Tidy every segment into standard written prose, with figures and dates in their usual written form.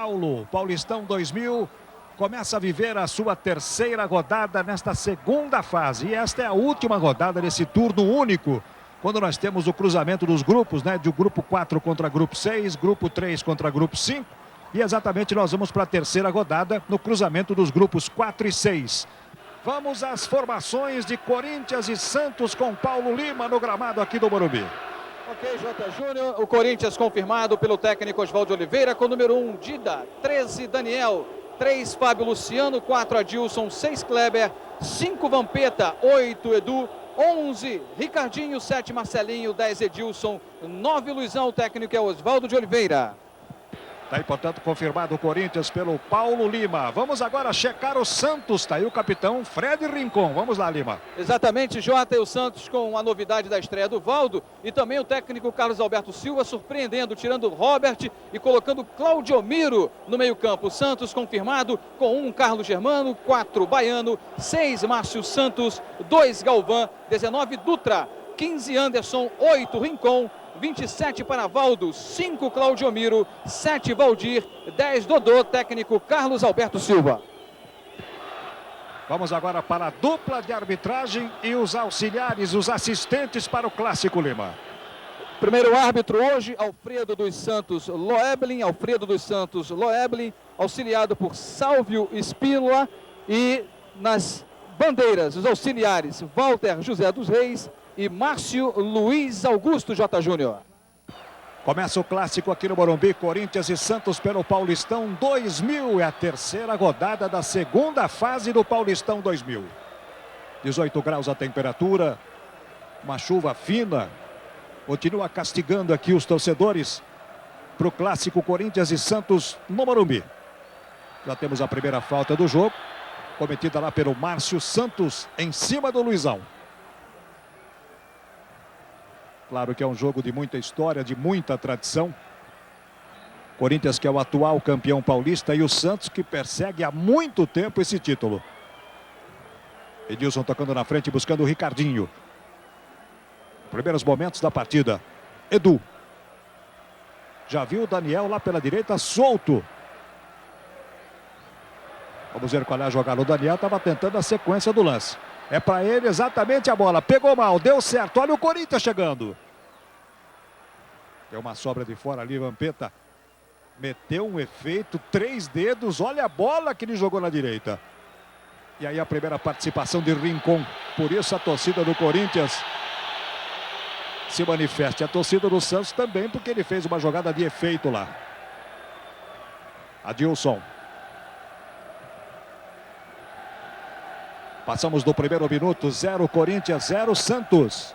Paulo. Paulistão 2000 começa a viver a sua terceira rodada nesta segunda fase. E esta é a última rodada desse turno único, quando nós temos o cruzamento dos grupos, né? De grupo 4 contra grupo 6, grupo 3 contra grupo 5. E exatamente nós vamos para a terceira rodada no cruzamento dos grupos 4 e 6. Vamos às formações de Corinthians e Santos com Paulo Lima no gramado aqui do Morumbi. Ok, J. Júnior, o Corinthians confirmado pelo técnico Oswaldo Oliveira com o número 1, Dida, 13, Daniel, 3, Fábio Luciano, 4, Adilson, 6, Kleber, 5, Vampeta, 8, Edu, 11, Ricardinho, 7, Marcelinho, 10, Edilson, 9, Luizão, o técnico é Oswaldo de Oliveira. Está aí, portanto, confirmado o Corinthians pelo Paulo Lima. Vamos agora checar o Santos. Está aí o capitão Fred Rincon. Vamos lá, Lima. Exatamente, Jota, e o Santos com a novidade da estreia do Valdo e também o técnico Carlos Alberto Silva surpreendendo, tirando o Robert e colocando Claudio Miro no meio-campo. Santos confirmado com 1, Carlos Germano, 4, Baiano, 6, Márcio Santos, 2, Galvão, 19, Dutra, 15, Anderson, 8, Rincon, 27 para Valdo, 5 Claudio Miro, 7 Valdir, 10 Dodô, técnico Carlos Alberto Silva. Vamos agora para a dupla de arbitragem e os auxiliares, os assistentes para o Clássico, Lima. Primeiro árbitro hoje, Alfredo dos Santos Loeblin, auxiliado por Sálvio Espínola, e nas bandeiras, os auxiliares, Walter José dos Reis e Márcio Luiz Augusto J. Júnior. Começa o Clássico aqui no Morumbi, Corinthians e Santos pelo Paulistão 2000. É a terceira rodada da segunda fase do Paulistão 2000. 18 graus a temperatura, uma chuva fina, continua castigando aqui os torcedores para o Clássico Corinthians e Santos no Morumbi. Já temos a primeira falta do jogo, cometida lá pelo Márcio Santos em cima do Luizão. Claro que é um jogo de muita história, de muita tradição. Corinthians, que é o atual campeão paulista, e o Santos, que persegue há muito tempo esse título. Edilson tocando na frente, buscando o Ricardinho. Primeiros momentos da partida. Edu. Já viu o Daniel lá pela direita, solto. Vamos ver qual é a jogada. O Daniel estava tentando a sequência do lance. É para ele exatamente a bola. Pegou mal, deu certo. Olha o Corinthians chegando. Tem uma sobra de fora ali, Vampeta. Meteu um efeito, 3 dedos. Olha a bola que ele jogou na direita. E aí a primeira participação de Rincon. Por isso a torcida do Corinthians se manifesta. A torcida do Santos também, porque ele fez uma jogada de efeito lá. Adilson. Passamos do primeiro minuto, 0 Corinthians, 0 Santos.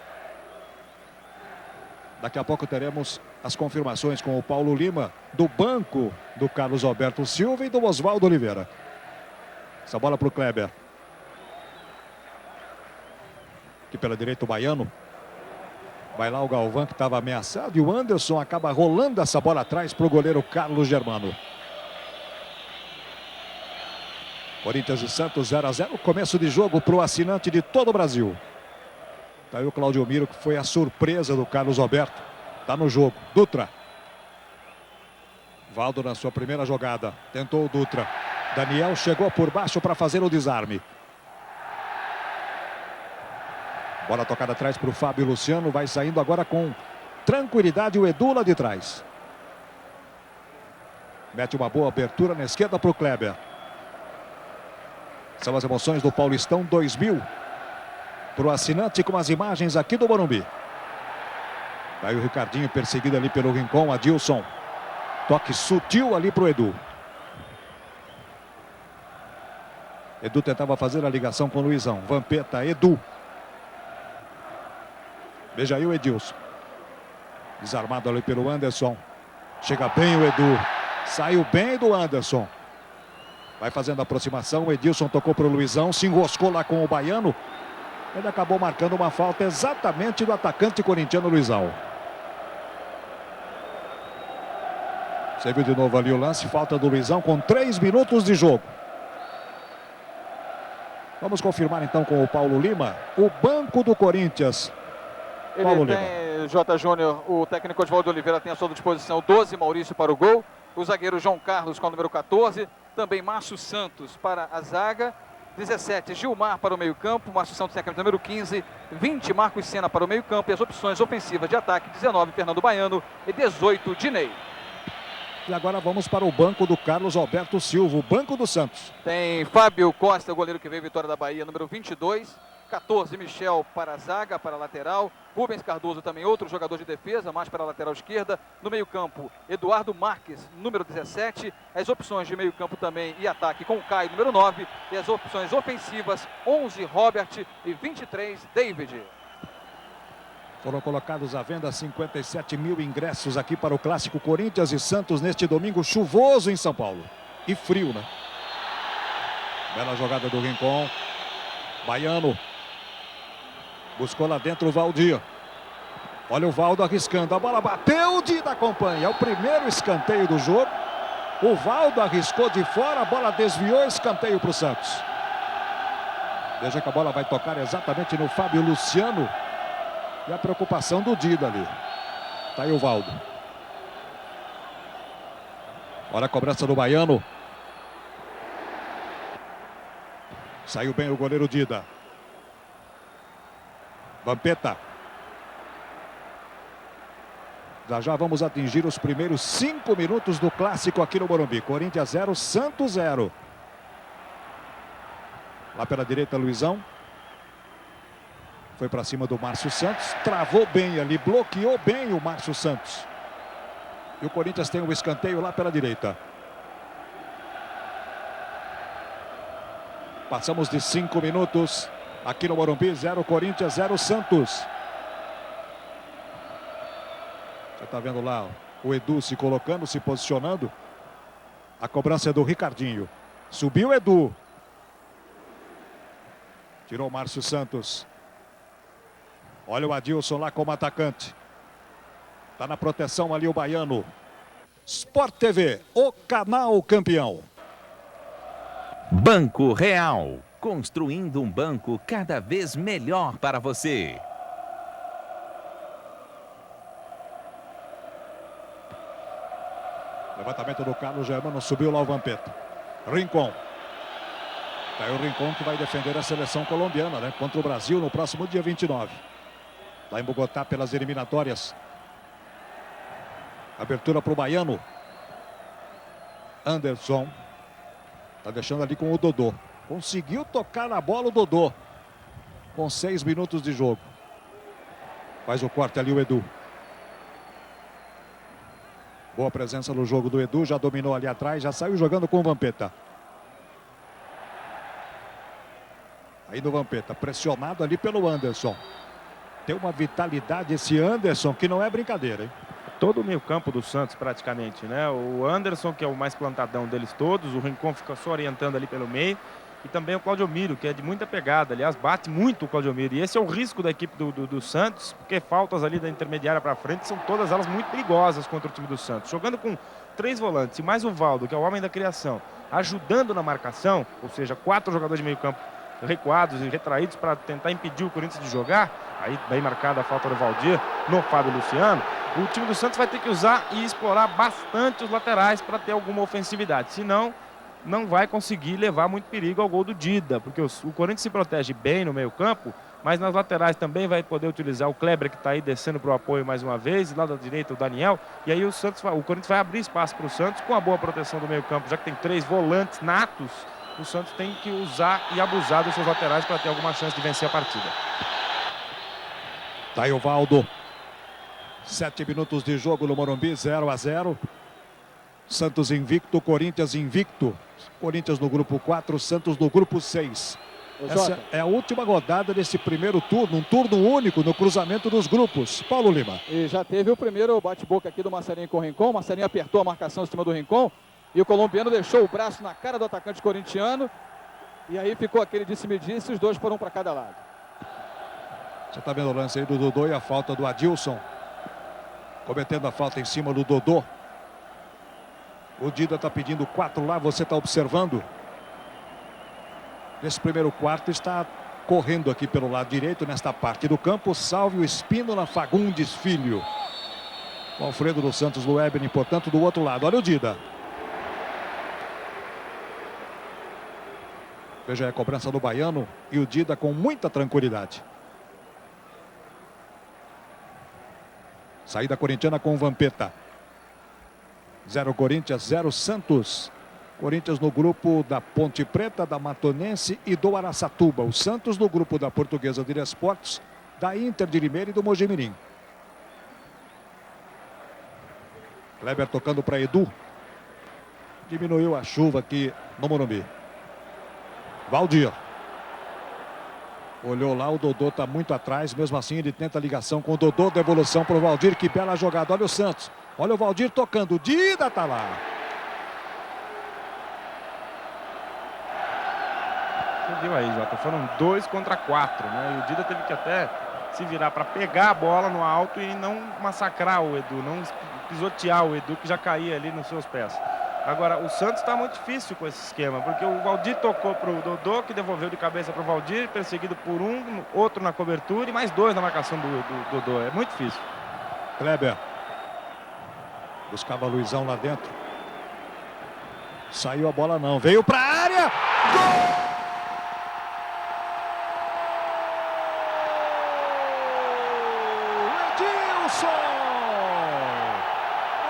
Daqui a pouco teremos as confirmações com o Paulo Lima, do banco do Carlos Alberto Silva e do Oswaldo Oliveira. Essa bola para o Kleber. Aqui pela direita o Baiano. Vai lá o Galvão, que estava ameaçado, e o Anderson acaba rolando essa bola atrás para o goleiro Carlos Germano. Corinthians e Santos 0 a 0, começo de jogo para o assinante de todo o Brasil. Está aí o Claudio Miro, que foi a surpresa do Carlos Alberto. Está no jogo. Dutra. Valdo na sua primeira jogada. Tentou o Dutra. Daniel chegou por baixo para fazer o desarme. Bola tocada atrás para o Fábio Luciano. Vai saindo agora com tranquilidade o Edu lá de trás. Mete uma boa abertura na esquerda para o Kleber. São as emoções do Paulistão 2000. Para o assinante com as imagens aqui do Morumbi. Vai o Ricardinho perseguido ali pelo Rincon. Adilson. Toque sutil ali para o Edu. Edu tentava fazer a ligação com o Luizão. Vampeta, Edu. Veja aí o Edilson. Desarmado ali pelo Anderson. Chega bem o Edu. Saiu bem do Anderson. Vai fazendo a aproximação, o Edilson tocou para o Luizão, se enroscou lá com o Baiano. Ele acabou marcando uma falta exatamente do atacante corintiano Luizão. Você viu de novo ali o lance, falta do Luizão com 3 minutos de jogo. Vamos confirmar então com o Paulo Lima, o banco do Corinthians. Paulo Lima. J. Júnior, o técnico Oswaldo Oliveira tem à sua disposição 12, Maurício para o gol. o zagueiro João Carlos com o número 14. Também Márcio Santos para a zaga. 17, Gilmar para o meio-campo. Márcio Santos é a camisa número 15. 20, Marcos Senna para o meio-campo. E as opções ofensivas de ataque: 19, Fernando Baiano. E 18, Dinei. E agora vamos para o banco do Carlos Alberto Silva, o banco do Santos. Tem Fábio Costa, o goleiro que veio Vitória da Bahia, número 22. 14, Michel para a zaga, para a lateral. Rubens Cardoso também outro jogador de defesa, mais para a lateral esquerda. No meio-campo, Eduardo Marques, número 17. As opções de meio-campo também e ataque com o Caio, número 9. E as opções ofensivas, 11, Robert e 23, David. Foram colocados à venda 57 mil ingressos aqui para o clássico Corinthians e Santos neste domingo chuvoso em São Paulo. E frio, né? Bela jogada do Rincon. Baiano. Buscou lá dentro o Valdir. Olha o Valdo arriscando. A bola bateu, o Dida acompanha. É o primeiro escanteio do jogo. O Valdo arriscou de fora, a bola desviou, escanteio para o Santos. Veja que a bola vai tocar exatamente no Fábio Luciano. E a preocupação do Dida ali. Tá aí o Valdo. Olha a cobrança do Baiano. Saiu bem o goleiro Dida. Vampeta. Já vamos atingir os primeiros 5 minutos do clássico aqui no Morumbi. Corinthians 0, Santos 0. Lá pela direita, Luizão. Foi para cima do Márcio Santos. Travou bem ali, bloqueou bem o Márcio Santos. E o Corinthians tem um escanteio lá pela direita. Passamos de 5 minutos aqui no Morumbi. 0 Corinthians, 0 Santos. Você está vendo lá o Edu se colocando, se posicionando. A cobrança é do Ricardinho. Subiu o Edu. Tirou o Márcio Santos. Olha o Adilson lá como atacante. Está na proteção ali o Baiano. Sport TV, o canal campeão. Banco Real. Construindo um banco cada vez melhor para você. Levantamento do Carlos Germano, subiu lá o Vampeta. Rincon. Tá aí o Rincon que vai defender a seleção colombiana, né? Contra o Brasil no próximo dia 29. Lá em Bogotá pelas eliminatórias. Abertura para o Baiano. Anderson. Tá deixando ali com o Dodô. Conseguiu tocar na bola o Dodô. Com 6 minutos de jogo. Faz o corte ali o Edu. Boa presença no jogo do Edu. Já dominou ali atrás. Já saiu jogando com o Vampeta. Aí do Vampeta. Pressionado ali pelo Anderson. Tem uma vitalidade esse Anderson que não é brincadeira, hein? Todo o meio campo do Santos praticamente, né? O Anderson, que é o mais plantadão deles todos. O Rincon fica só orientando ali pelo meio. E também o Claudio Miro, que é de muita pegada. Aliás, bate muito o Claudio Miro. E esse é o risco da equipe do Santos, porque faltas ali da intermediária para frente são todas elas muito perigosas contra o time do Santos. Jogando com 3 volantes e mais o Valdo, que é o homem da criação, ajudando na marcação, ou seja, 4 jogadores de meio campo recuados e retraídos para tentar impedir o Corinthians de jogar. Aí bem marcada a falta do Valdir no Fábio Luciano. O time do Santos vai ter que usar e explorar bastante os laterais para ter alguma ofensividade. Senão, não vai conseguir levar muito perigo ao gol do Dida, porque o Corinthians se protege bem no meio campo, mas nas laterais também vai poder utilizar o Kleber, que está aí descendo para o apoio mais uma vez, e lá da direita o Daniel, e aí o Corinthians vai abrir espaço para o Santos com a boa proteção do meio campo, já que tem 3 volantes natos. O Santos tem que usar e abusar dos seus laterais para ter alguma chance de vencer a partida. Tá aí o Valdo. 7 minutos de jogo no Morumbi, 0 a 0. Santos invicto, Corinthians invicto. Corinthians no grupo 4, Santos no grupo 6. Essa é a última rodada desse primeiro turno, um turno único no cruzamento dos grupos. Paulo Lima. E já teve o primeiro bate-boca aqui do Marcelinho com o Rincon. O Marcelinho apertou a marcação em cima do Rincon. E o colombiano deixou o braço na cara do atacante corintiano. E aí ficou aquele disse-me-disse, os dois foram para cada lado. Você está vendo o lance aí do Dodô e a falta do Adilson. Cometendo a falta em cima do Dodô. O Dida está pedindo 4 lá, você está observando. Nesse primeiro quarto está correndo aqui pelo lado direito, nesta parte do campo, Sálvio Espínola Fagundes Filho. O Alfredo dos Santos Luebni, portanto, do outro lado. Olha o Dida. Veja aí a cobrança do Baiano e o Dida com muita tranquilidade. Saída corintiana com o Vampeta. 0 Corinthians, 0 Santos. Corinthians no grupo da Ponte Preta, da Matonense e do Araçatuba. O Santos no grupo da Portuguesa de Desportos, da Inter de Limeira e do Mojimirim. Kleber tocando para Edu. Diminuiu a chuva aqui no Morumbi. Valdir. Olhou lá, o Dodô está muito atrás. Mesmo assim ele tenta a ligação com o Dodô. Devolução para o Valdir, que bela jogada. Olha o Santos. Olha o Valdir tocando. O Dida está lá. Você viu aí, Jota? Foram 2 contra 4, né? E o Dida teve que até se virar para pegar a bola no alto e não massacrar o Edu, não pisotear o Edu, que já caía ali nos seus pés. Agora, o Santos está muito difícil com esse esquema, porque o Valdir tocou para o Dodô, que devolveu de cabeça para o Valdir, perseguido por um, outro na cobertura e mais 2 na marcação do Dodô. É muito difícil. Kleber. Buscava Luizão lá dentro. Saiu a bola não. Veio para a área. Gol!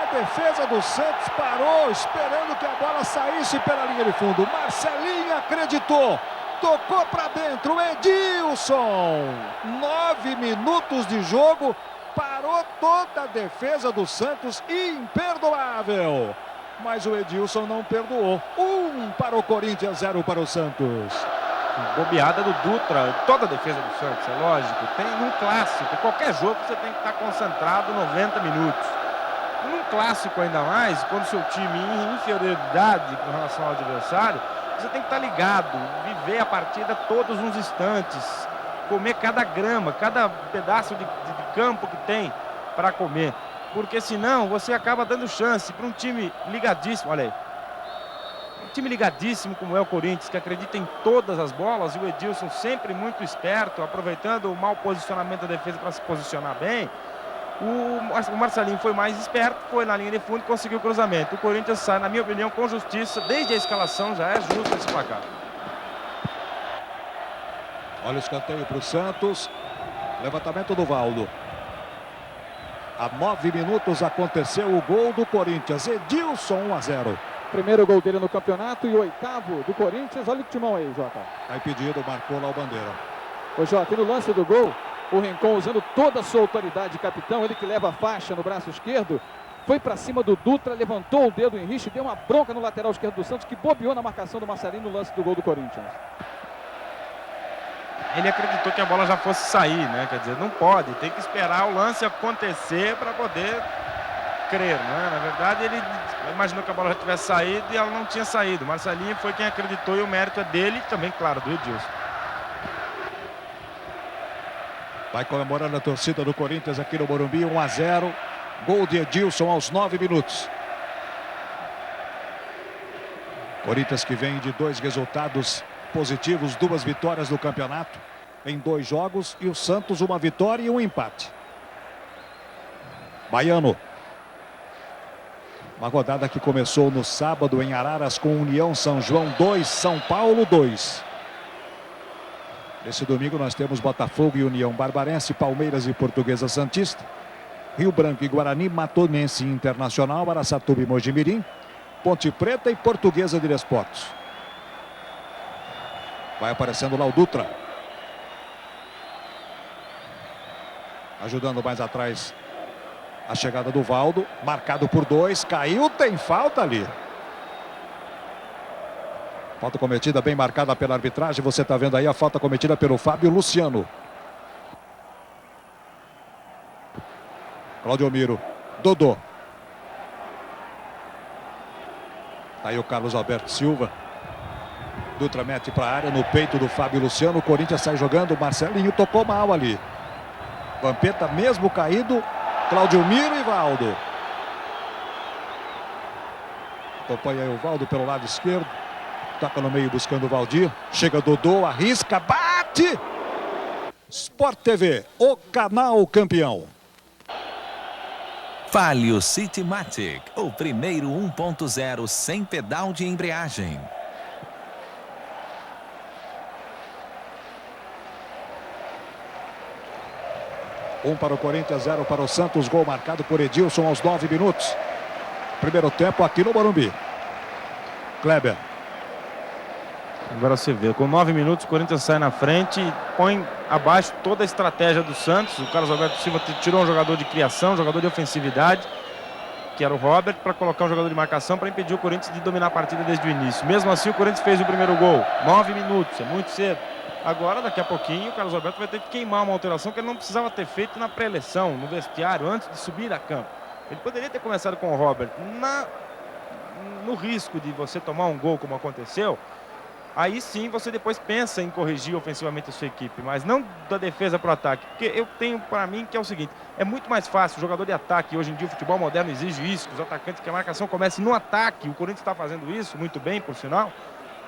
A defesa do Santos parou, esperando que a bola saísse pela linha de fundo. Marcelinho acreditou. Tocou para dentro. Edilson. 9 minutos de jogo. Parou toda a defesa do Santos. Imperdoável. Mas o Edilson não perdoou. 1 para o Corinthians, 0 para o Santos. Bobeada do Dutra, toda a defesa do Santos, é lógico. Tem um clássico, qualquer jogo você tem que estar concentrado 90 minutos. Num clássico ainda mais, quando seu time em inferioridade com relação ao adversário, você tem que estar ligado, viver a partida todos os instantes, comer cada grama, cada pedaço de campo que tem para comer. Porque senão você acaba dando chance para um time ligadíssimo, olha aí. Um time ligadíssimo como é o Corinthians, que acredita em todas as bolas, e o Edilson sempre muito esperto, aproveitando o mau posicionamento da defesa para se posicionar bem. O Marcelinho foi mais esperto, foi na linha de fundo e conseguiu o cruzamento. O Corinthians sai, na minha opinião, com justiça, desde a escalação já é justo esse placar. Olha o escanteio para o Santos. Levantamento do Valdo. Há 9 minutos aconteceu o gol do Corinthians. Edilson 1-0. Primeiro gol dele no campeonato e o 8º do Corinthians. Olha o timão aí, Jota. Tá impedido, marcou lá o Bandeira. Ô, Jota, e no lance do gol, o Rincon usando toda a sua autoridade, capitão, ele que leva a faixa no braço esquerdo, foi para cima do Dutra, levantou o dedo em risco e deu uma bronca no lateral esquerdo do Santos, que bobeou na marcação do Marcelinho no lance do gol do Corinthians. Ele acreditou que a bola já fosse sair, né? Quer dizer, não pode, tem que esperar o lance acontecer para poder crer, né? Na verdade, ele imaginou que a bola já tivesse saído e ela não tinha saído. Marcelinho foi quem acreditou e o mérito é dele e também, claro, do Edilson. Vai comemorando a torcida do Corinthians aqui no Morumbi, 1-0. Gol de Edilson aos 9 minutos. Corinthians que vem de 2 resultados positivos, 2 vitórias no campeonato em 2 jogos, e o Santos 1 vitória e 1 empate. Baiano. Uma rodada que começou no sábado em Araras com União São João 2, São Paulo 2. Nesse domingo nós temos Botafogo e União Barbarense, Palmeiras e Portuguesa Santista, Rio Branco e Guarani, Matonense e Internacional, Araçatuba e Mojimirim, Ponte Preta e Portuguesa de Desportos. Vai aparecendo lá o Dutra. Ajudando mais atrás a chegada do Valdo. Marcado por 2. Caiu, tem falta ali. Falta cometida bem marcada pela arbitragem. Você está vendo aí a falta cometida pelo Fábio Luciano. Claudio Miro. Dodô. Aí o Carlos Alberto Silva. Dutra mete para a área no peito do Fábio Luciano. O Corinthians sai jogando. Marcelinho tocou mal ali. Vampeta mesmo caído. Claudio Miro e Valdo. Acompanha aí o Valdo pelo lado esquerdo. Toca no meio buscando o Valdir. Chega Dodô, arrisca, bate! Sport TV, o canal campeão. Fale o Citymatic, o primeiro 1.0 sem pedal de embreagem. 1 para o Corinthians, 0 para o Santos. Gol marcado por Edilson aos 9 minutos. Primeiro tempo aqui no Morumbi. Kleber. Agora você vê, com 9 minutos o Corinthians sai na frente e põe abaixo toda a estratégia do Santos. O Carlos Alberto Silva tirou um jogador de criação, um jogador de ofensividade, que era o Robert, para colocar um jogador de marcação para impedir o Corinthians de dominar a partida desde o início. Mesmo assim o Corinthians fez o primeiro gol. 9 minutos, é muito cedo. Agora, daqui a pouquinho, o Carlos Alberto vai ter que queimar uma alteração que ele não precisava ter feito na pré-eleição, no vestiário, antes de subir a campo. Ele poderia ter começado com o Robert. No risco de você tomar um gol, como aconteceu, aí sim você depois pensa em corrigir ofensivamente a sua equipe, mas não da defesa para o ataque. Porque eu tenho para mim que é o seguinte, é muito mais fácil o jogador de ataque, hoje em dia o futebol moderno exige isso, que os atacantes, que a marcação comece no ataque. O Corinthians está fazendo isso muito bem, por sinal,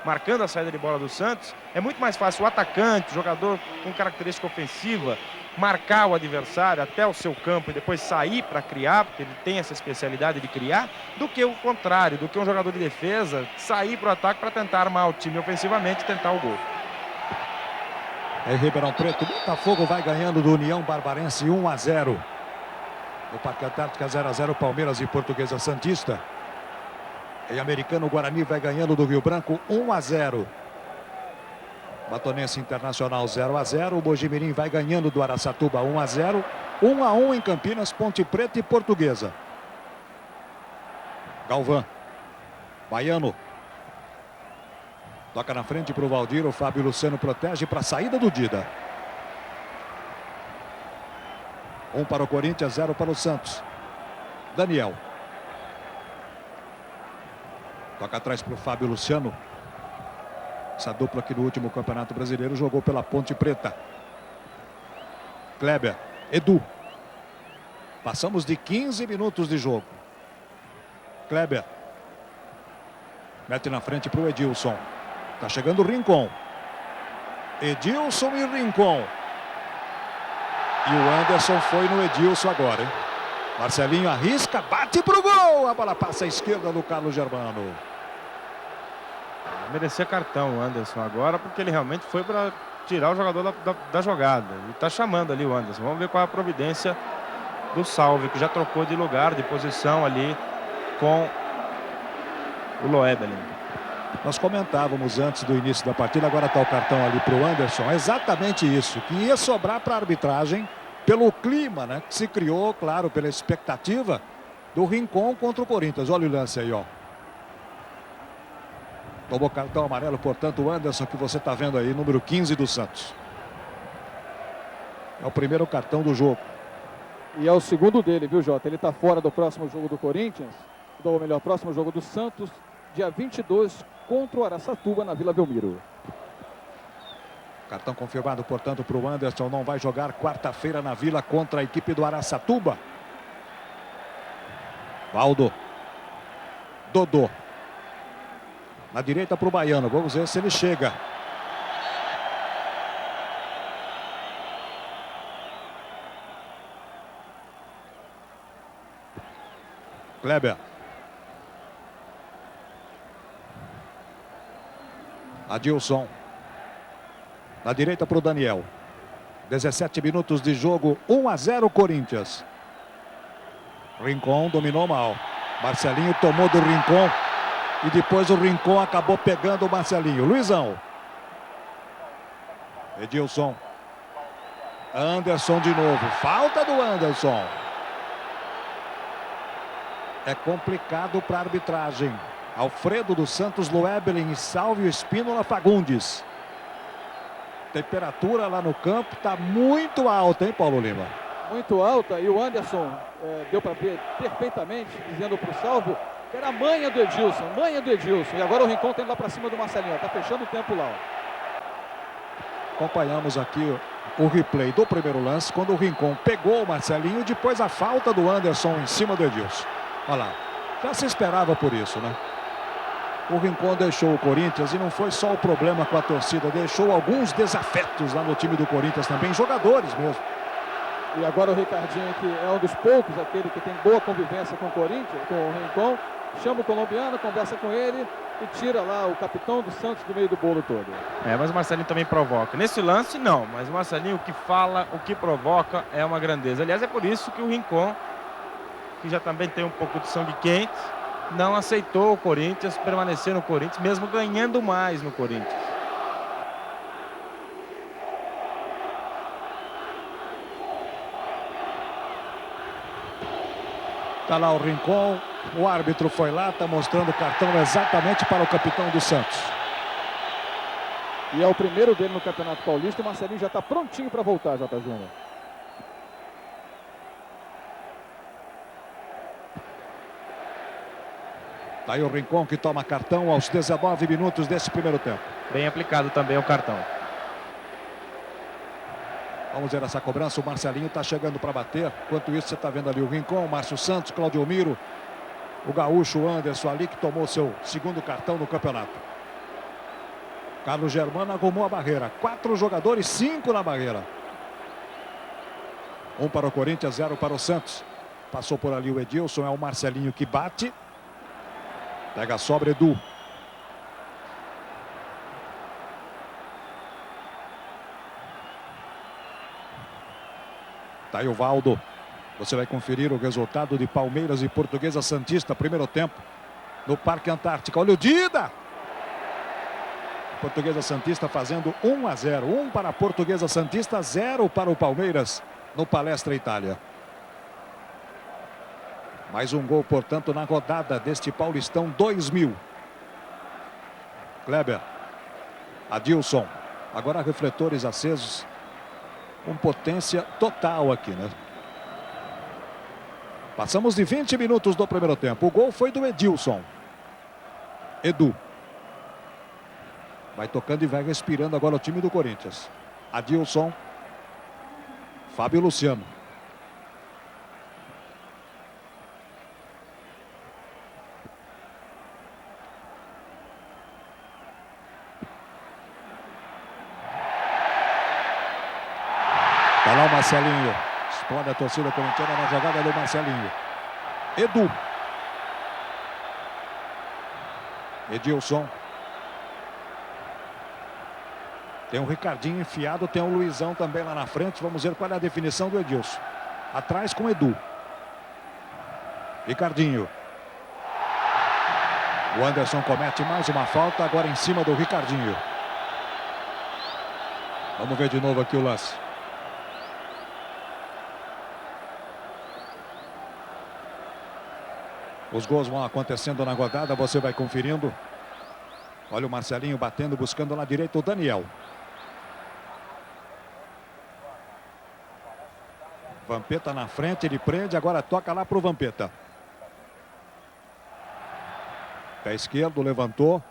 marcando a saída de bola do Santos. É muito mais fácil o atacante, o jogador com característica ofensiva, marcar o adversário até o seu campo e depois sair para criar, porque ele tem essa especialidade de criar, do que o contrário, do que um jogador de defesa sair para o ataque para tentar armar o time ofensivamente e tentar o gol. Em Ribeirão Preto, Botafogo vai ganhando do União Barbarense 1-0. No Parque Antártica 0-0, Palmeiras e Portuguesa Santista. Em Americano, o Guarani vai ganhando do Rio Branco 1-0. Batonense Internacional 0-0. O Mojimirim vai ganhando do Araçatuba 1-0. 1-1 em Campinas, Ponte Preta e Portuguesa. Galvão. Baiano. Toca na frente para o Valdir. O Fábio Luciano protege para a saída do Dida. 1 para o Corinthians, 0 para o Santos. Daniel. Toca atrás para o Fábio Luciano. Essa dupla que no último Campeonato Brasileiro jogou pela Ponte Preta. Kleber. Edu. Passamos de 15 minutos de jogo. Kleber. Mete na frente para o Edilson. Tá chegando o Rincon. Edilson e Rincon. E o Anderson foi no Edilson agora, hein? Marcelinho arrisca, bate pro gol. A bola passa à esquerda do Carlos Germano. Merecia cartão o Anderson agora, porque ele realmente foi para tirar o jogador da jogada. E tá chamando ali o Anderson. Vamos ver qual é a providência do Salve, que já trocou de lugar, de posição ali com o Loebelin. Nós comentávamos antes do início da partida, agora está o cartão ali para o Anderson. É exatamente isso, que ia sobrar para a arbitragem pelo clima, né, que se criou, claro, pela expectativa do Rincon contra o Corinthians. Olha o lance aí, ó. Tomou cartão amarelo, portanto, o Anderson que você está vendo aí, número 15 do Santos. É o primeiro cartão do jogo. E é o segundo dele, viu, Jota? Ele está fora do próximo jogo do Corinthians, ou melhor, próximo jogo do Santos, dia 22, contra o Araçatuba, na Vila Belmiro. Cartão confirmado, portanto, para o Anderson. Não vai jogar quarta-feira na Vila contra a equipe do Araçatuba. Valdo. Dodô. Na direita para o Baiano. Vamos ver se ele chega. Kleber. Adilson. Na direita para o Daniel. 17 minutos de jogo. 1-0 Corinthians. Rincon dominou mal. Marcelinho tomou do Rincon. E depois o Rincon acabou pegando o Marcelinho. Luizão. Edilson. Anderson de novo. Falta do Anderson. É complicado para a arbitragem. Alfredo dos Santos, Loebelin e Salvio Espínola Fagundes. Temperatura lá no campo está muito alta, hein, Paulo Lima? Muito alta, e o Anderson deu para ver perfeitamente, dizendo para o Salvio que era a manha do Edilson, E agora o Rincon tem lá para cima do Marcelinho, está fechando o tempo lá. Ó. Acompanhamos aqui o replay do primeiro lance, quando o Rincon pegou o Marcelinho e depois a falta do Anderson em cima do Edilson. Olha lá, já se esperava por isso, né? O Rincon deixou o Corinthians e não foi só o problema com a torcida, deixou alguns desafetos lá no time do Corinthians também, jogadores mesmo. E agora o Ricardinho, que é um dos poucos, aquele que tem boa convivência com o Corinthians, com o Rincon, chama o colombiano, conversa com ele e tira lá o capitão do Santos do meio do bolo todo. Mas o Marcelinho também provoca. Nesse lance, não. Mas o Marcelinho, o que fala, o que provoca é uma grandeza. Aliás, é por isso que o Rincon, que já também tem um pouco de sangue quente, não aceitou o Corinthians, permanecer no Corinthians, mesmo ganhando mais no Corinthians. Está lá o Rincon, o árbitro foi lá, está mostrando o cartão exatamente para o capitão do Santos. E é o primeiro dele no Campeonato Paulista. O Marcelinho já está prontinho para voltar, J. Júnior. Está aí o Rincon que toma cartão aos 19 minutos desse primeiro tempo. Bem aplicado também o cartão. Vamos ver essa cobrança, o Marcelinho está chegando para bater. Enquanto isso, você está vendo ali o Rincon, o Márcio Santos, Claudio Miro, o gaúcho Anderson ali, que tomou seu segundo cartão no campeonato. Carlos Germano arrumou a barreira. 4 jogadores, 5 na barreira. 1 para o Corinthians, 0 para o Santos. Passou por ali o Edilson, é o Marcelinho que bate. Pega a sobra, Edu. Tá aí o Valdo. Você vai conferir o resultado de Palmeiras e Portuguesa Santista, primeiro tempo, no Parque Antártica. Olha o Dida! Portuguesa Santista fazendo 1-0. 1 para a Portuguesa Santista, 0 para o Palmeiras no Palestra Itália. Mais um gol, portanto, na rodada deste Paulistão 2000. Kleber. Adilson. Agora refletores acesos. Com potência total aqui, né? Passamos de 20 minutos do primeiro tempo. O gol foi do Edilson. Edu. Vai tocando e vai respirando agora o time do Corinthians. Adilson. Fábio Luciano. Tá lá o Marcelinho. Explode a torcida corintiana na jogada do Marcelinho. Edu. Edilson. Tem o Ricardinho enfiado, tem o Luizão também lá na frente. Vamos ver qual é a definição do Edilson. Atrás com Edu. Ricardinho. O Anderson comete mais uma falta, agora em cima do Ricardinho. Vamos ver de novo aqui o lance. Os gols vão acontecendo na rodada, você vai conferindo. Olha o Marcelinho batendo, buscando lá direito o Daniel. Vampeta na frente, ele prende, agora toca lá para o Vampeta. Pé esquerdo, levantou.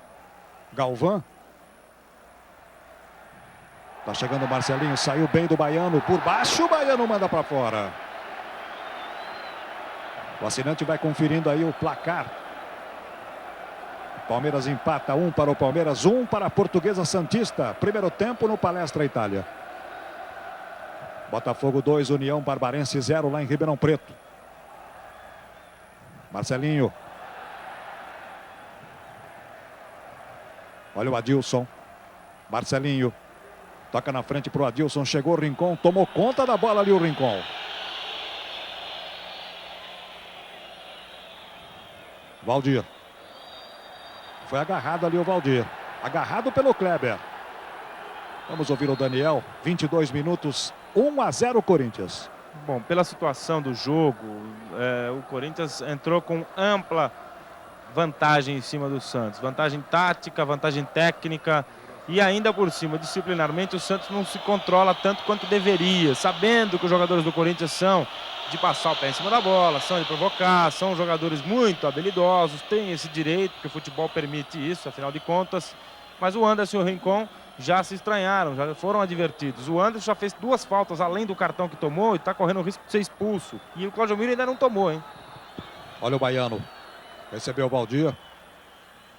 Galvão. Tá chegando o Marcelinho, saiu bem do Baiano, por baixo o Baiano manda para fora. O assinante vai conferindo aí o placar. Palmeiras empata, 1 para o Palmeiras, 1 para a Portuguesa Santista. Primeiro tempo no Palestra Itália. Botafogo 2, União Barbarense 0 lá em Ribeirão Preto. Marcelinho. Olha o Adilson. Marcelinho. Toca na frente para o Adilson, chegou o Rincon, tomou conta da bola ali o Rincon. Valdir. Foi agarrado ali o Valdir. Agarrado pelo Kleber. Vamos ouvir o Daniel. 22 minutos, 1-0 Corinthians. Bom, pela situação do jogo, o Corinthians entrou com ampla vantagem em cima do Santos. Vantagem tática, vantagem técnica. E ainda por cima, disciplinarmente, o Santos não se controla tanto quanto deveria. Sabendo que os jogadores do Corinthians são de passar o pé em cima da bola, são de provocar, são jogadores muito habilidosos, têm esse direito, porque o futebol permite isso, afinal de contas. Mas o Anderson e o Rincon já se estranharam, já foram advertidos. O Anderson já fez 2 faltas além do cartão que tomou e está correndo o risco de ser expulso. E o Claudio Miro ainda não tomou, hein? Olha o Baiano. Recebeu o Valdir.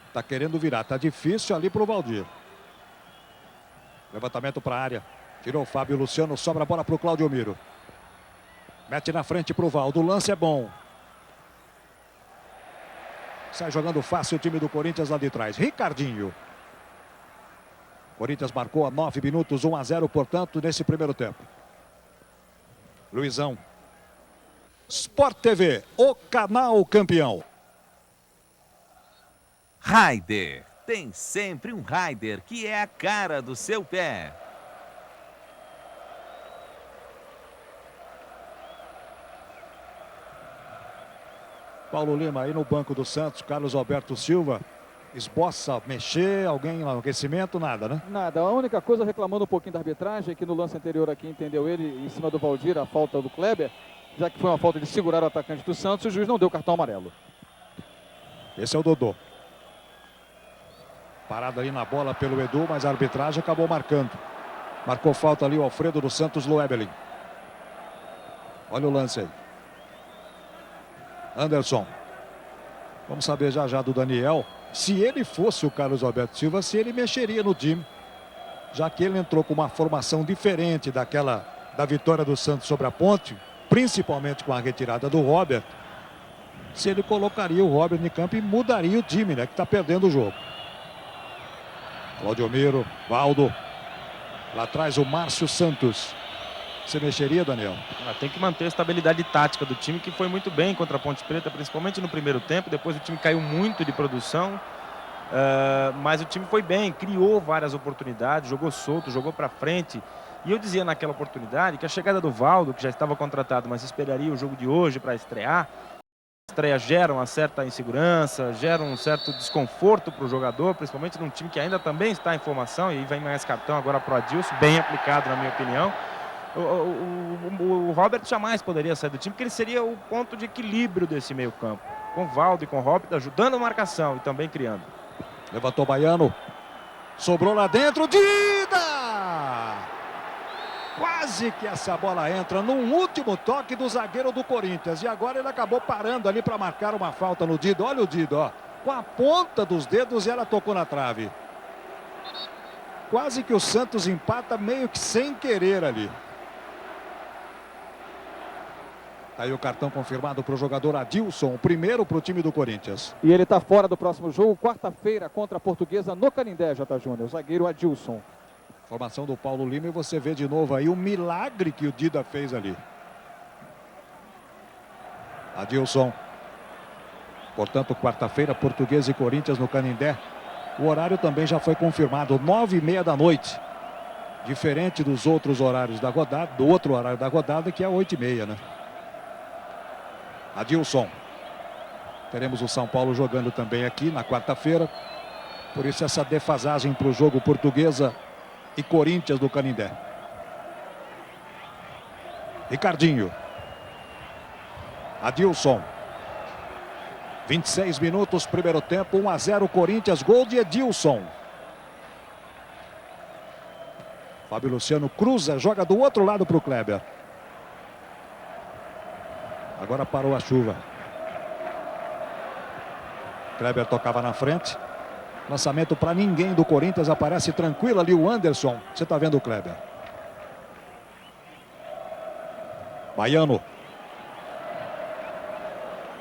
Está querendo virar, está difícil ali para o Valdir. Levantamento para a área. Tirou o Fábio Luciano, sobra a bola para o Claudio Miro. Mete na frente para o Valdo. O lance é bom. Sai jogando fácil o time do Corinthians lá de trás. Ricardinho. Corinthians marcou a 9 minutos, 1-0, portanto, nesse primeiro tempo. Luizão. Sport TV, o canal campeão. Raider. Tem sempre um Raider que é a cara do seu pé. Paulo Lima aí no banco do Santos, Carlos Alberto Silva. Esboça, mexer, alguém no aquecimento, nada, né? Nada, a única coisa reclamando um pouquinho da arbitragem, que no lance anterior aqui entendeu ele, em cima do Valdir, a falta do Kleber, já que foi uma falta de segurar o atacante do Santos, o juiz não deu cartão amarelo. Esse é o Dodô. Parado ali na bola pelo Edu, mas a arbitragem acabou marcando. Marcou falta ali o Alfredo do Santos Loebelin. Olha o lance aí. Anderson. Vamos saber já já do Daniel. Se ele fosse o Carlos Alberto Silva, se ele mexeria no time. Já que ele entrou com uma formação diferente daquela da vitória do Santos sobre a Ponte. Principalmente com a retirada do Robert. Se ele colocaria o Robert em campo e mudaria o time, né? Que está perdendo o jogo. Claudio Miro, Valdo. Lá atrás o Márcio Santos. Você mexeria, Daniel? Tem que manter a estabilidade tática do time, que foi muito bem contra a Ponte Preta, principalmente no primeiro tempo. Depois o time caiu muito de produção, mas o time foi bem, criou várias oportunidades, jogou solto, jogou para frente. E eu dizia naquela oportunidade que a chegada do Valdo, que já estava contratado, mas esperaria o jogo de hoje para estrear. A estreia gera uma certa insegurança, gera um certo desconforto para o jogador, principalmente num time que ainda também está em formação. E aí vem mais cartão agora para o Adilson, bem aplicado na minha opinião. O Robert jamais poderia sair do time, porque ele seria o ponto de equilíbrio desse meio campo. Com Valdo e com Robert ajudando a marcação e também criando. Levantou Baiano. Sobrou lá dentro. Dida! Quase que essa bola entra num último toque do zagueiro do Corinthians. E agora ele acabou parando ali para marcar uma falta no Dida. Olha o Dida, ó. Com a ponta dos dedos ela tocou na trave. Quase que o Santos empata meio que sem querer ali. Aí o cartão confirmado para o jogador Adilson, o primeiro para o time do Corinthians. E ele está fora do próximo jogo, quarta-feira contra a Portuguesa no Canindé, J. Júnior, o zagueiro Adilson. Formação do Paulo Lima e você vê de novo aí o milagre que o Dida fez ali. Adilson. Portanto, quarta-feira, Portuguesa e Corinthians no Canindé. O horário também já foi confirmado, 9h30 da noite. Diferente dos outros horários da rodada, do outro horário da rodada, que é 8h30, né? Adilson. Teremos o São Paulo jogando também aqui na quarta-feira. Por isso essa defasagem para o jogo Portuguesa e Corinthians do Canindé. Ricardinho. Adilson. 26 minutos, primeiro tempo, 1-0 Corinthians, gol de Edilson. Fábio Luciano cruza, joga do outro lado para o Kleber. Agora parou a chuva. Kleber tocava na frente. Lançamento para ninguém do Corinthians. Aparece tranquilo ali o Anderson. Você está vendo o Kleber. Baiano.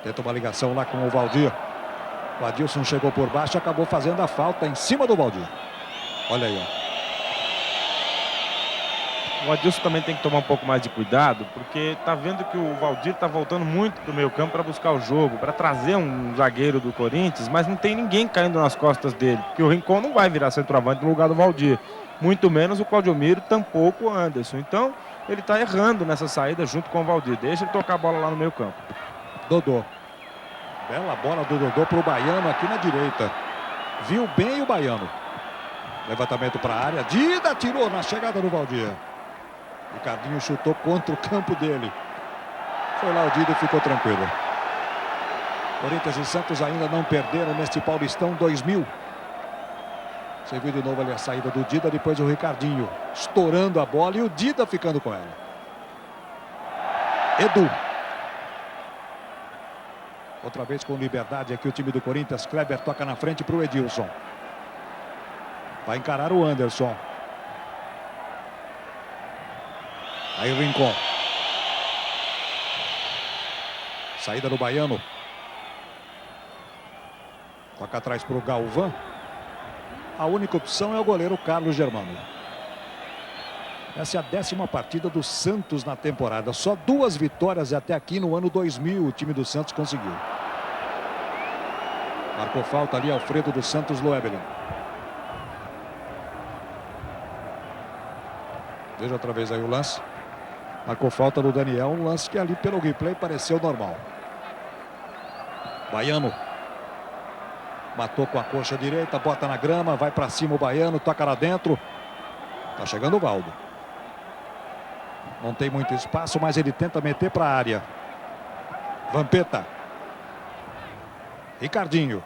Tenta uma ligação lá com o Valdir. O Adilson chegou por baixo e acabou fazendo a falta em cima do Valdir. Olha aí, ó. O Adilson também tem que tomar um pouco mais de cuidado, porque tá vendo que o Valdir tá voltando muito pro meio campo para buscar o jogo, para trazer um zagueiro do Corinthians, mas não tem ninguém caindo nas costas dele, porque o Rincon não vai virar centroavante no lugar do Valdir, muito menos o Claudio Miro, tampouco o Anderson. Então ele tá errando nessa saída junto com o Valdir, deixa ele tocar a bola lá no meio campo. Dodô. Bela bola do Dodô pro Baiano aqui na direita. Viu bem o Baiano. Levantamento para a área. Dida tirou na chegada do Valdir. Ricardinho chutou contra o campo dele. Foi lá o Dida e ficou tranquilo. Corinthians e Santos ainda não perderam neste Paulistão 2000. Você viu de novo ali a saída do Dida, depois o Ricardinho estourando a bola e o Dida ficando com ela. Edu. Outra vez com liberdade aqui o time do Corinthians. Kleber toca na frente para o Edilson. Vai encarar o Anderson. Aí o Rincon. Saída do Baiano. Toca atrás para o Galvão. A única opção é o goleiro Carlos Germano. Essa é a 10ª partida do Santos na temporada. Só 2 vitórias até aqui no ano 2000 o time do Santos conseguiu. Marcou falta ali Alfredo dos Santos Loebelin. Veja outra vez aí o lance. Marcou falta do Daniel. Um lance que ali pelo replay pareceu normal. Baiano. Matou com a coxa direita, bota na grama, vai para cima o Baiano, toca lá dentro. Tá chegando o Valdo. Não tem muito espaço, mas ele tenta meter para a área. Vampeta. Ricardinho.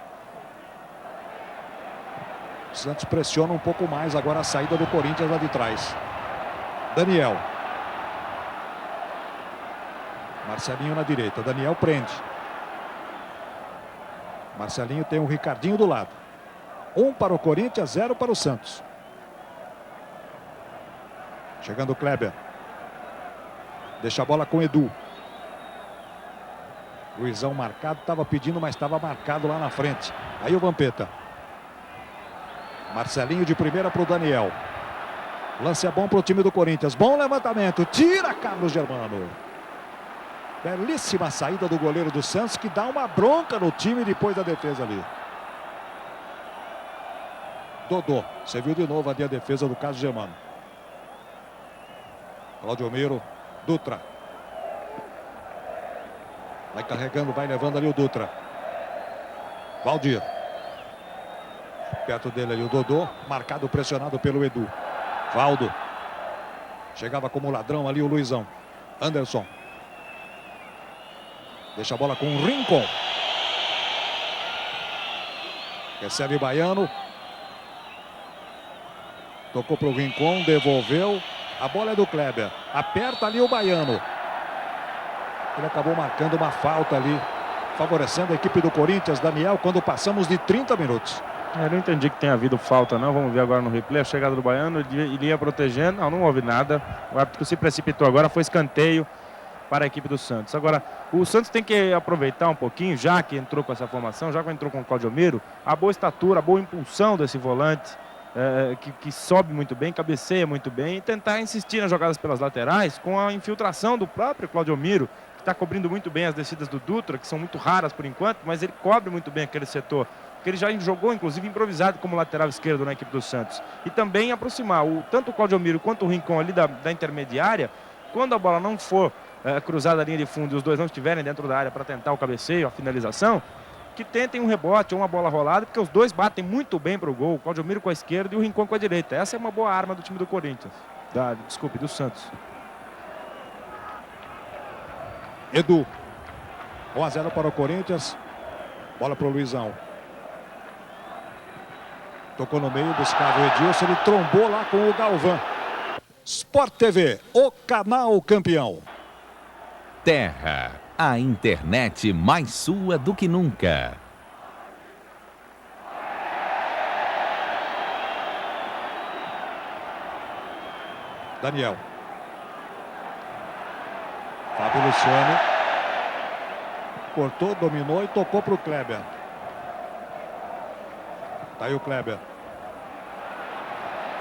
O Santos pressiona um pouco mais agora a saída do Corinthians lá de trás. Daniel. Marcelinho na direita. Daniel prende. Marcelinho tem o Ricardinho do lado. 1 para o Corinthians, 0 para o Santos. Chegando o Kleber. Deixa a bola com o Edu. Luizão marcado, estava pedindo, mas estava marcado lá na frente. Aí o Vampeta. Marcelinho de primeira para o Daniel. Lance é bom para o time do Corinthians. Bom levantamento. Tira Carlos Germano. Belíssima saída do goleiro do Santos, que dá uma bronca no time depois da defesa ali. Dodô. Você viu de novo ali a defesa do Carlos Germano. Cláudio Miro. Dutra. Vai carregando, vai levando ali o Dutra. Valdir. Perto dele ali o Dodô. Marcado, pressionado pelo Edu. Valdo. Chegava como ladrão ali o Luizão. Anderson. Deixa a bola com o Rincon. Recebe o Baiano. Tocou para o Rincon, devolveu. A bola é do Kleber. Aperta ali o Baiano. Ele acabou marcando uma falta ali, favorecendo a equipe do Corinthians, Daniel, quando passamos de 30 minutos. Eu não entendi que tenha havido falta, não. Vamos ver agora no replay. A chegada do Baiano, ele ia protegendo. Não houve nada. O árbitro se precipitou agora, foi escanteio para a equipe do Santos. Agora, o Santos tem que aproveitar um pouquinho, já que entrou com essa formação, já que entrou com o Cláudio Miro, a boa estatura, a boa impulsão desse volante, que sobe muito bem, cabeceia muito bem, e tentar insistir nas jogadas pelas laterais com a infiltração do próprio Cláudio Miro, que está cobrindo muito bem as descidas do Dutra, que são muito raras por enquanto, mas ele cobre muito bem aquele setor, que ele já jogou, inclusive, improvisado como lateral esquerdo na equipe do Santos. E também aproximar tanto o Cláudio Miro quanto o Rincon ali da intermediária, quando a bola não for cruzada a linha de fundo e os dois não estiverem dentro da área para tentar o cabeceio, a finalização, que tentem um rebote ou uma bola rolada, porque os dois batem muito bem para o gol, o Cláudio Miro com a esquerda e o Rincon com a direita. Essa é uma boa arma do time do Corinthians, do Santos. Edu. 1-0 para o Corinthians. Bola para o Luizão. Tocou no meio, buscava o Edilson, ele trombou lá com o Galvão. Sport TV, o canal campeão. Terra, a internet mais sua do que nunca. Daniel. Fábio Luciano. Cortou, dominou e tocou para o Kleber. Tá aí o Kleber.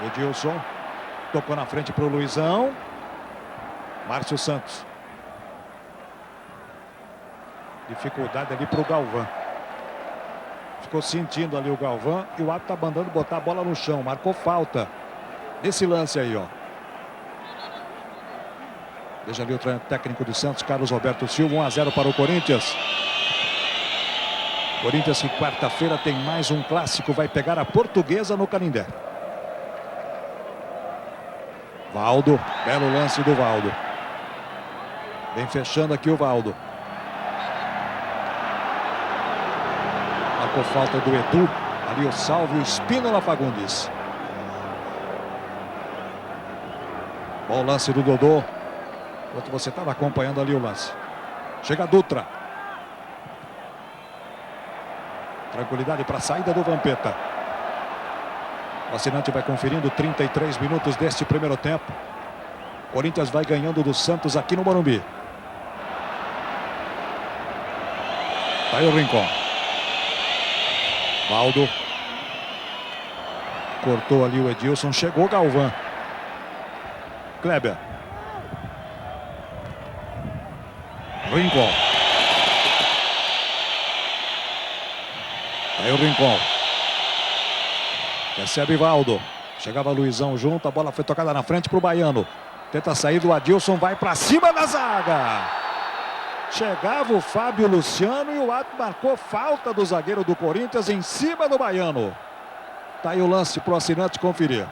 Edilson. Tocou na frente para o Luizão. Márcio Santos. Dificuldade ali para o Galvão. Ficou sentindo ali o Galvão. E o árbitro está mandando botar a bola no chão. Marcou falta. Nesse lance aí, ó. Veja ali o técnico do Santos, Carlos Roberto Silva. 1-0 para o Corinthians. Corinthians que quarta-feira tem mais um clássico. Vai pegar a Portuguesa no Canindé. Valdo. Belo lance do Valdo. Vem fechando aqui o Valdo. Marcou falta do Edu. Ali o salve, o Espínola Fagundes. Bom lance do Dodô. Enquanto você estava acompanhando ali o lance. Chega a Dutra. Tranquilidade para a saída do Vampeta. O assinante vai conferindo 33 minutos deste primeiro tempo. Corinthians vai ganhando do Santos aqui no Morumbi. Tá aí o Rincon. Valdo. Cortou ali o Edilson, chegou Galvão. Kleber. Rincon. Aí o Rincon. Recebe Valdo. Chegava Luizão junto, a bola foi tocada na frente para o Baiano. Tenta sair do Adilson, vai para cima da zaga. Chegava o Fábio Luciano e o árbitro marcou falta do zagueiro do Corinthians em cima do Baiano. Tá aí o lance para o assinante conferir.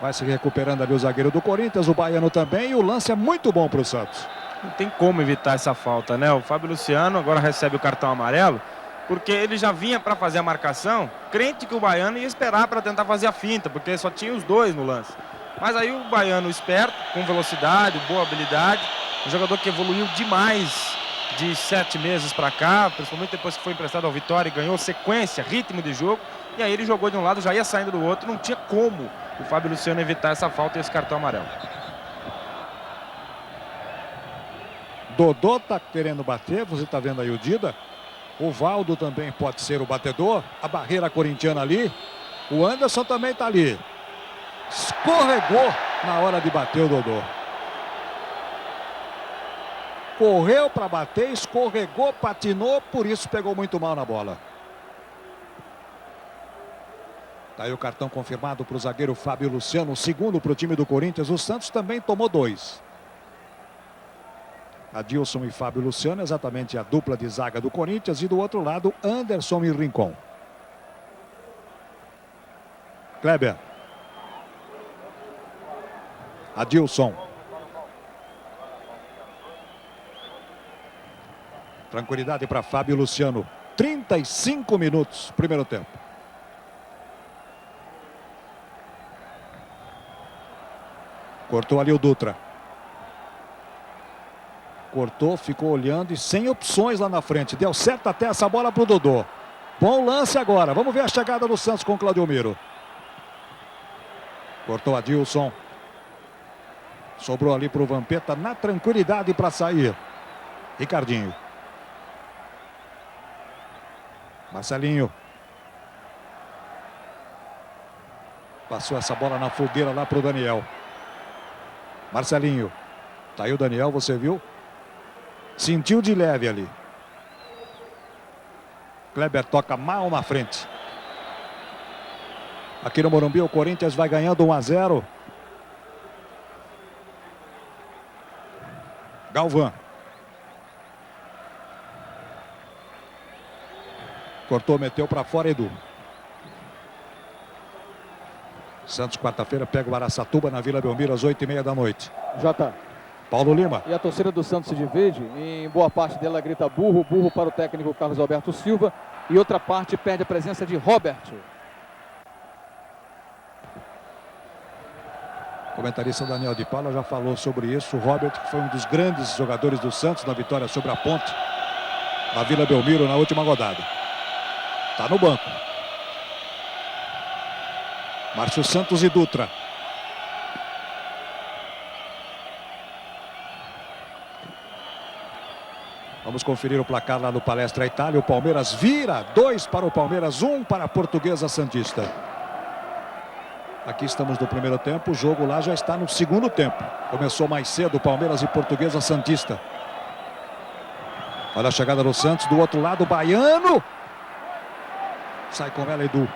Vai se recuperando ali o zagueiro do Corinthians, o Baiano também, e o lance é muito bom para o Santos. Não tem como evitar essa falta, né? O Fábio Luciano agora recebe o cartão amarelo, porque ele já vinha para fazer a marcação, crente que o Baiano ia esperar para tentar fazer a finta, porque só tinha os dois no lance. Mas aí o Baiano esperto, com velocidade, boa habilidade, um jogador que evoluiu demais de 7 meses para cá, principalmente depois que foi emprestado ao Vitória e ganhou sequência, ritmo de jogo, e aí ele jogou de um lado, já ia saindo do outro, não tinha como o Fábio Luciano evitar essa falta e esse cartão amarelo. Dodô tá querendo bater, você tá vendo aí o Dida. O Valdo também pode ser o batedor. A barreira corintiana ali. O Anderson também tá ali. Escorregou na hora de bater o Dodô. Correu para bater, escorregou, patinou, por isso pegou muito mal na bola. Tá aí o cartão confirmado para o zagueiro Fábio Luciano, o segundo para o time do Corinthians. O Santos também tomou 2. Adilson e Fábio Luciano, exatamente a dupla de zaga do Corinthians. E do outro lado, Anderson e Rincon. Kleber. Adilson. Tranquilidade para Fábio Luciano. 35 minutos, primeiro tempo. Cortou ali o Dutra. Cortou, ficou olhando e sem opções lá na frente. Deu certo até essa bola para o Dodô. Bom lance agora. Vamos ver a chegada do Santos com o Claudio Miro. Cortou Adilson. Sobrou ali para o Vampeta na tranquilidade para sair. Ricardinho. Marcelinho. Passou essa bola na fogueira lá para o Daniel. Marcelinho. Tá aí o Daniel, você viu? Sentiu de leve ali. Kleber toca mal na frente. Aqui no Morumbi o Corinthians vai ganhando 1-0. Galvão. Cortou, meteu para fora, Edu. Santos, quarta-feira, pega o Araçatuba na Vila Belmiro às 8h30 da noite. Jota. Paulo Lima. E a torcida do Santos se divide. Em boa parte dela grita burro, burro para o técnico Carlos Alberto Silva. E outra parte perde a presença de Robert. O comentarista Daniel de Paula já falou sobre isso. O Robert, que foi um dos grandes jogadores do Santos na vitória sobre a Ponte, na Vila Belmiro, na última rodada. Está no banco. Márcio Santos e Dutra. Vamos conferir o placar lá no Palestra Itália. O Palmeiras vira 2 para o Palmeiras, 1 para a Portuguesa Santista. Aqui estamos no primeiro tempo. O jogo lá já está no segundo tempo. Começou mais cedo, Palmeiras e Portuguesa Santista. Olha a chegada do Santos. Do outro lado, o Baiano. Sai com ela, Edu.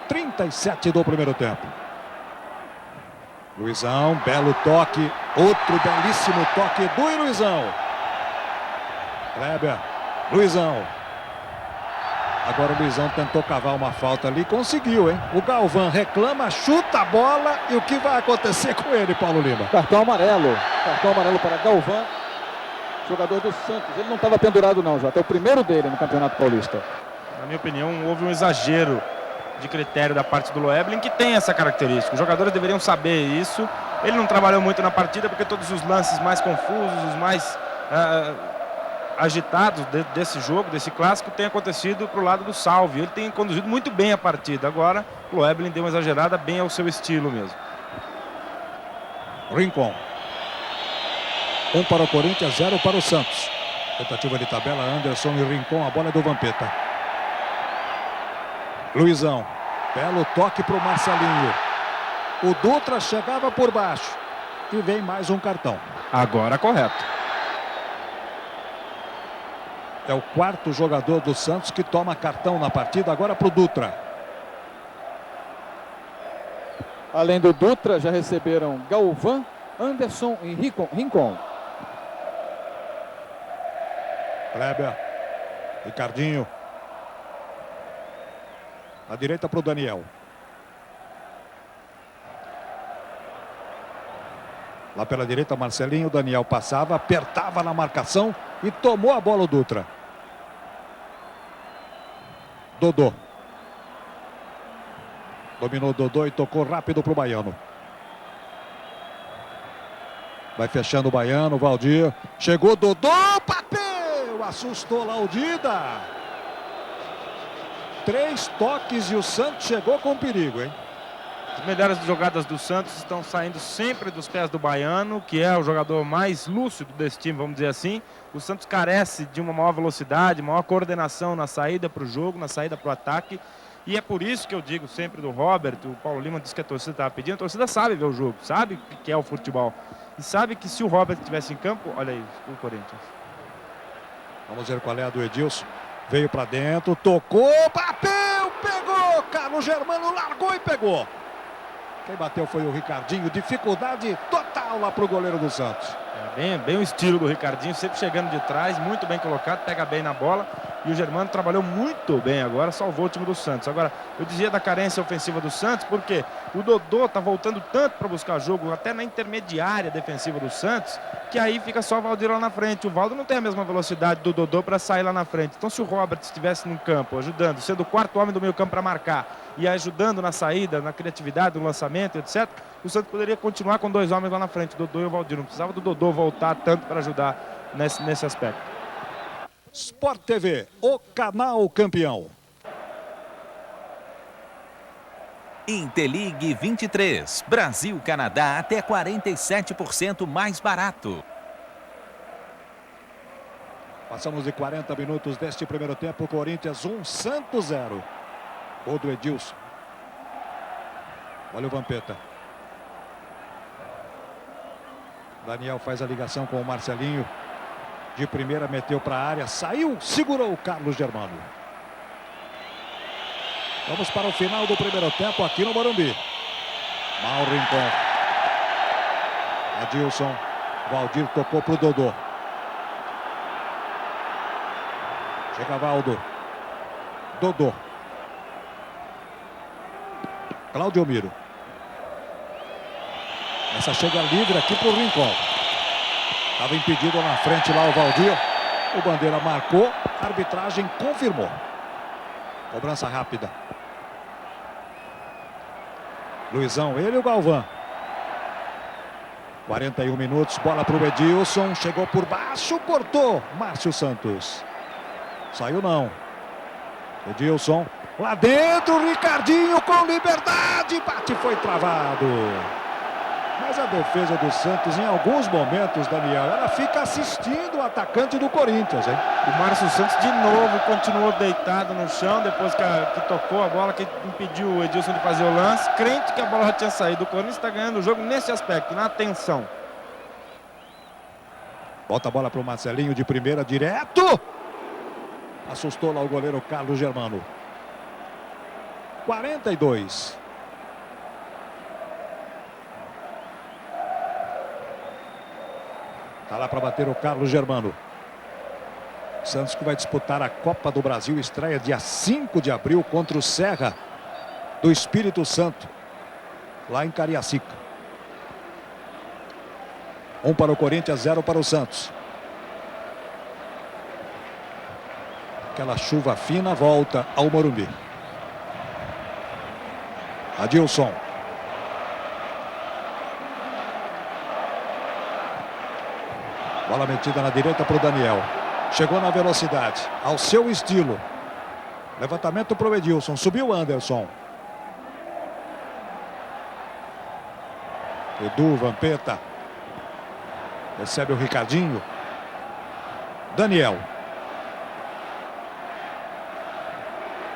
37 do primeiro tempo. Luizão, belo toque. Outro belíssimo toque, Edu e Luizão. Kleber, Luizão. Agora o Luizão tentou cavar uma falta ali, conseguiu, hein? O Galvão reclama, chuta a bola e o que vai acontecer com ele, Paulo Lima? Cartão amarelo para Galvão, jogador do Santos. Ele não estava pendurado não, já. É o primeiro dele no Campeonato Paulista. Na minha opinião, houve um exagero de critério da parte do Loeblin, que tem essa característica. Os jogadores deveriam saber isso. Ele não trabalhou muito na partida, porque todos os lances mais confusos, os mais agitados desse jogo, desse clássico, tem acontecido para o lado do Salve. Ele tem conduzido muito bem a partida. Agora, o Loeblin deu uma exagerada bem ao seu estilo mesmo. Rincon. 1 para o Corinthians, 0 para o Santos. Tentativa de tabela, Anderson e Rincon, a bola é do Vampeta. Luizão, belo toque para o Marcelinho. O Dutra chegava por baixo e vem mais um cartão. Agora correto. É o quarto jogador do Santos que toma cartão na partida, agora para o Dutra. Além do Dutra, já receberam Galvão, Anderson e Rincon. Kleber, Ricardinho. À direita para o Daniel. Lá pela direita, Marcelinho. Daniel passava, apertava na marcação e tomou a bola o Dutra. Dodô. Dominou Dodô e tocou rápido para o Baiano. Vai fechando o Baiano, Valdir. Chegou Dodô, bateu! Assustou lá o Dida. 3 toques e o Santos chegou com perigo, hein? As melhores jogadas do Santos estão saindo sempre dos pés do Baiano, que é o jogador mais lúcido desse time, vamos dizer assim. O Santos carece de uma maior velocidade, maior coordenação na saída para o jogo, na saída para o ataque. E é por isso que eu digo sempre do Robert, o Paulo Lima disse que a torcida estava pedindo. A torcida sabe ver o jogo, sabe o que é o futebol. E sabe que se o Robert estivesse em campo, olha aí, o Corinthians. Vamos ver qual é a do Edilson. Veio para dentro, tocou, bateu, pegou. Carlos Germano largou e pegou. Quem bateu foi o Ricardinho. Dificuldade total lá para o goleiro do Santos. Bem o estilo do Ricardinho, sempre chegando de trás, muito bem colocado, pega bem na bola. E o Germano trabalhou muito bem agora, salvou o time do Santos. Agora, eu dizia da carência ofensiva do Santos, porque o Dodô tá voltando tanto para buscar jogo, até na intermediária defensiva do Santos, que aí fica só o Valdir lá na frente. O Valdo não tem a mesma velocidade do Dodô para sair lá na frente. Então, se o Robert estivesse no campo, ajudando, sendo o quarto homem do meio campo para marcar, e ajudando na saída, na criatividade, no lançamento, etc., o Santos poderia continuar com 2 homens lá na frente, o Dodô e o Valdir. Não precisava do Dodô voltar tanto para ajudar nesse aspecto. Sport TV, o canal campeão. Interligue 23, Brasil-Canadá até 47% mais barato. Passamos de 40 minutos deste primeiro tempo. Corinthians 1, Santos 0. Gol do Edilson. Olha o Vampeta. Daniel faz a ligação com o Marcelinho. De primeira meteu para a área. Saiu, segurou o Carlos Germano. Vamos para o final do primeiro tempo aqui no Morumbi. Mal Rincon. Adilson. Valdir tocou para o Dodô. Chega Valdo. Dodô. Cláudio Miro. Essa chega livre aqui para o Rincon. Estava impedido na frente lá o Valdir. O Bandeira marcou. A arbitragem confirmou. Cobrança rápida. Luizão, ele e o Galvão. 41 minutos. Bola para o Edilson. Chegou por baixo. Cortou. Márcio Santos. Saiu não. Edilson. Lá dentro, Ricardinho com liberdade. Bate, foi travado. Mas a defesa do Santos, em alguns momentos, Daniel, ela fica assistindo o atacante do Corinthians, hein? O Márcio Santos de novo continuou deitado no chão depois que tocou a bola, que impediu o Edilson de fazer o lance. Crente que a bola já tinha saído. O Corinthians está ganhando o jogo nesse aspecto, na atenção. Bota a bola para o Marcelinho de primeira, direto. Assustou lá o goleiro Carlos Germano. 42. Tá lá para bater o Carlos Germano. Santos que vai disputar a Copa do Brasil. Estreia dia 5 de abril contra o Serra do Espírito Santo. Lá em Cariacica. 1 para o Corinthians, 0 para o Santos. Aquela chuva fina volta ao Morumbi. Adilson. Bola metida na direita para o Daniel. Chegou na velocidade, ao seu estilo. Levantamento para o Edilson. Subiu o Anderson. Edu, Vampeta. Recebe o Ricardinho. Daniel.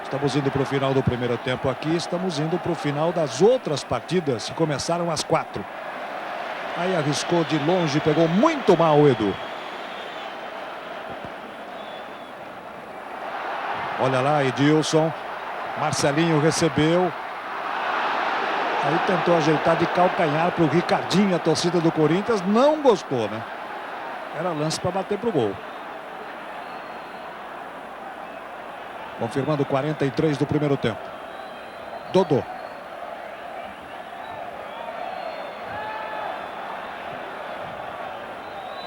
Estamos indo para o final do primeiro tempo aqui. Estamos indo para o final das outras partidas que começaram às 4. Aí arriscou de longe, pegou muito mal o Edu. Olha lá, Edilson. Marcelinho recebeu. Aí tentou ajeitar de calcanhar para o Ricardinho. A torcida do Corinthians não gostou, né? Era lance para bater para o gol. Confirmando 43 do primeiro tempo. Dodô.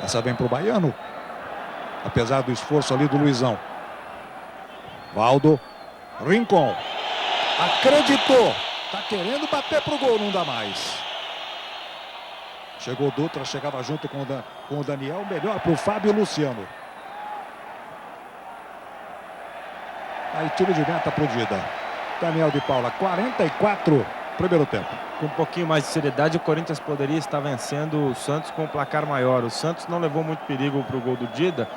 Essa vem para o Baiano. Apesar do esforço ali do Luizão. Valdo. Rincon. Acreditou. Tá querendo bater pro gol, não dá mais. Chegou o Dutra, chegava junto com o Daniel. Melhor pro Fábio Luciano. Aí tiro de meta pro Dida. Daniel de Paula, 44, primeiro tempo. Com um pouquinho mais de seriedade, o Corinthians poderia estar vencendo o Santos com um placar maior. O Santos não levou muito perigo pro gol do Dida.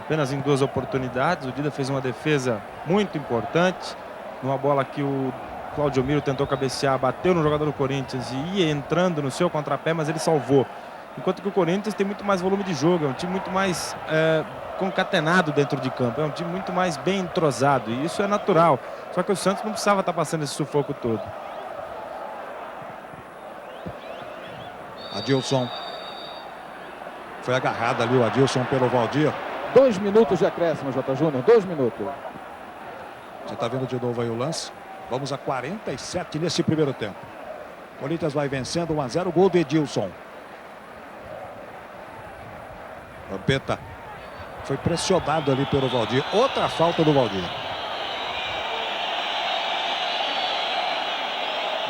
Apenas em 2 oportunidades. O Dida fez uma defesa muito importante. Numa bola que o Claudio Miro tentou cabecear, bateu no jogador do Corinthians e ia entrando no seu contrapé, mas ele salvou. Enquanto que o Corinthians tem muito mais volume de jogo, é um time muito mais concatenado dentro de campo, é um time muito mais bem entrosado, e isso é natural. Só que o Santos não precisava estar passando esse sufoco todo. Adilson. Foi agarrado ali o Adilson pelo Valdir. 2 minutos de acréscimo, J. Júnior, 2 minutos. Você está vendo de novo aí o lance? Vamos a 47 nesse primeiro tempo. Corinthians vai vencendo 1-0, gol de Edilson. Vampeta foi pressionado ali pelo Valdir. Outra falta do Valdir.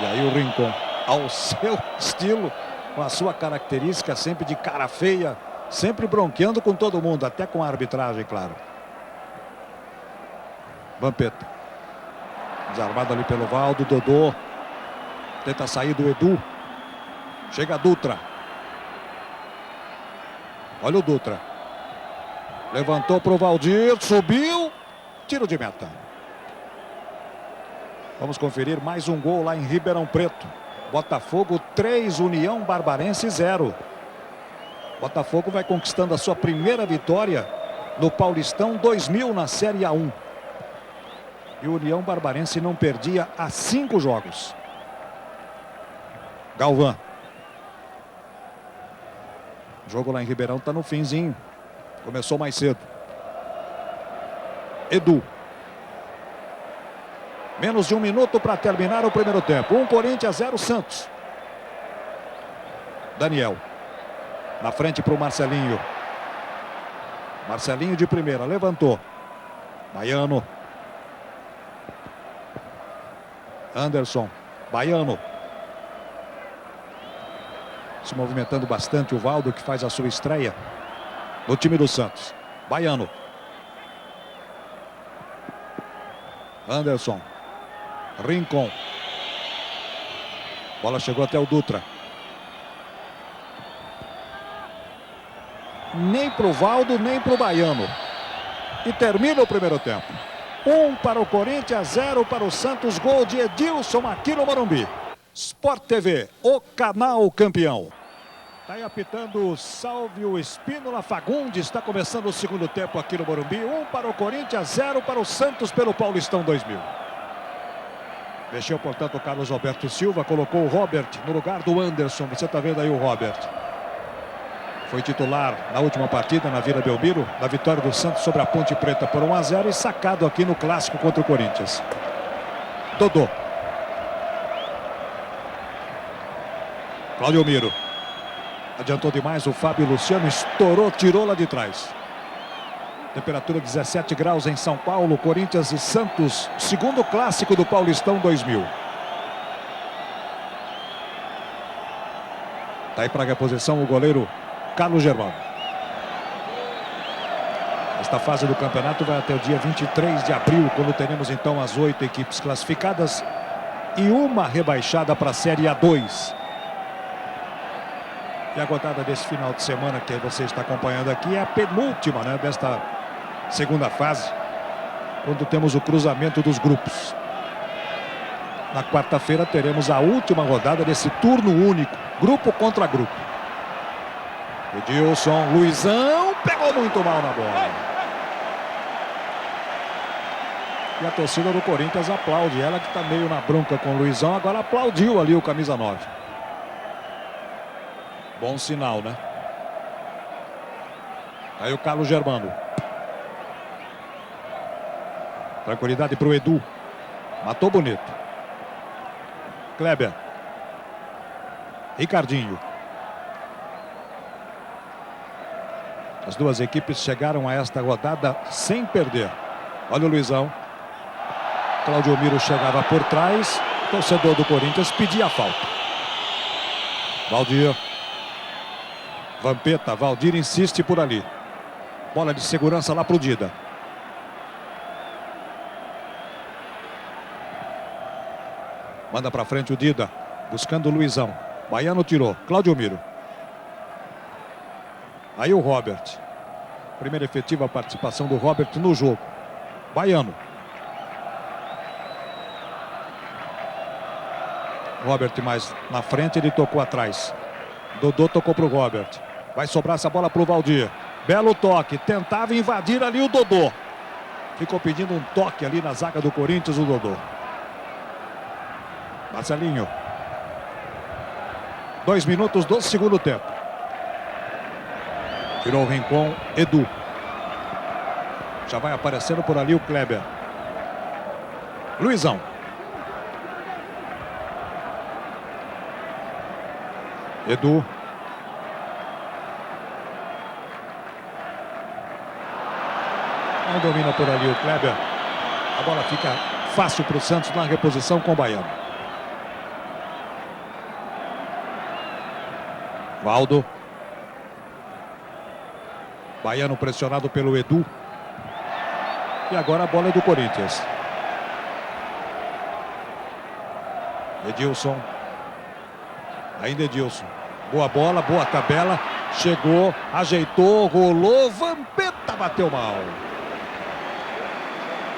E aí o Rincon, ao seu estilo, com a sua característica sempre de cara feia, sempre bronqueando com todo mundo, até com a arbitragem, claro. Vampeta. Desarmado ali pelo Valdo. Dodô. Tenta sair do Edu. Chega a Dutra. Olha o Dutra. Levantou para o Valdir. Subiu. Tiro de meta. Vamos conferir mais um gol lá em Ribeirão Preto. Botafogo 3, União Barbarense 0. Botafogo vai conquistando a sua primeira vitória no Paulistão 2000 na Série A1. E o União Barbarense não perdia há 5 jogos. Galvão. O jogo lá em Ribeirão está no finzinho. Começou mais cedo. Edu. Menos de 1 minuto para terminar o primeiro tempo. 1 Corinthians, 0 Santos. Daniel. Na frente para o Marcelinho. Marcelinho de primeira. Levantou. Baiano. Anderson. Baiano. Se movimentando bastante o Valdo, que faz a sua estreia no time do Santos. Baiano. Anderson. Rincon. Bola chegou até o Dutra. Nem pro Valdo, nem pro Baiano. E termina o primeiro tempo. 1 para o Corinthians, 0 para o Santos. Gol de Edilson aqui no Morumbi. Sport TV, o canal campeão. Está aí apitando o Sálvio Espínola Fagundes. Está começando o segundo tempo aqui no Morumbi. 1 para o Corinthians, 0 para o Santos pelo Paulistão 2000. Mexeu, portanto, o Carlos Alberto Silva. Colocou o Robert no lugar do Anderson. Você está vendo aí o Robert. Foi titular na última partida, na Vila Belmiro, na vitória do Santos sobre a Ponte Preta por 1-0 e sacado aqui no clássico contra o Corinthians. Dodô. Claudio Miro. Adiantou demais o Fábio Luciano, estourou, tirou lá de trás. Temperatura 17 graus em São Paulo, Corinthians e Santos, segundo clássico do Paulistão 2000. Está aí para a reposição o goleiro Carlos Germano. Esta fase do campeonato vai até o dia 23 de abril, quando teremos então as 8 equipes classificadas e uma rebaixada para a Série A2. E a rodada desse final de semana que você está acompanhando aqui é a penúltima, né, desta segunda fase, quando temos o cruzamento dos grupos. Na quarta-feira teremos a última rodada desse turno único, grupo contra grupo. Edilson, Luizão, pegou muito mal na bola. E a torcida do Corinthians aplaude. Ela que está meio na bronca com o Luizão, agora aplaudiu ali o camisa 9. Bom sinal, né? Aí o Carlos Germano. Tranquilidade para o Edu. Matou bonito. Kleber. Ricardinho. As duas equipes chegaram a esta rodada sem perder. Olha o Luizão. Claudio Miro chegava por trás. O torcedor do Corinthians pedia a falta. Valdir. Vampeta. Valdir insiste por ali. Bola de segurança lá pro Dida. Manda pra frente o Dida. Buscando o Luizão. Baiano tirou. Claudio Miro. Aí o Robert. Primeira efetiva participação do Robert no jogo. Baiano. Robert mais na frente, ele tocou atrás. Dodô tocou pro Robert. Vai sobrar essa bola pro Valdir. Belo toque. Tentava invadir ali o Dodô. Ficou pedindo um toque ali na zaga do Corinthians, o Dodô. Marcelinho. 2 minutos do segundo tempo. Tirou o Rincon, Edu. Já vai aparecendo por ali o Kleber. Luizão. Edu. Não domina por ali o Kleber. A bola fica fácil para o Santos na reposição com o Baiano. Valdo. Baiano pressionado pelo Edu. E agora a bola é do Corinthians. Edilson. Ainda Edilson. Boa bola, boa tabela. Chegou, ajeitou, rolou. Vampeta bateu mal.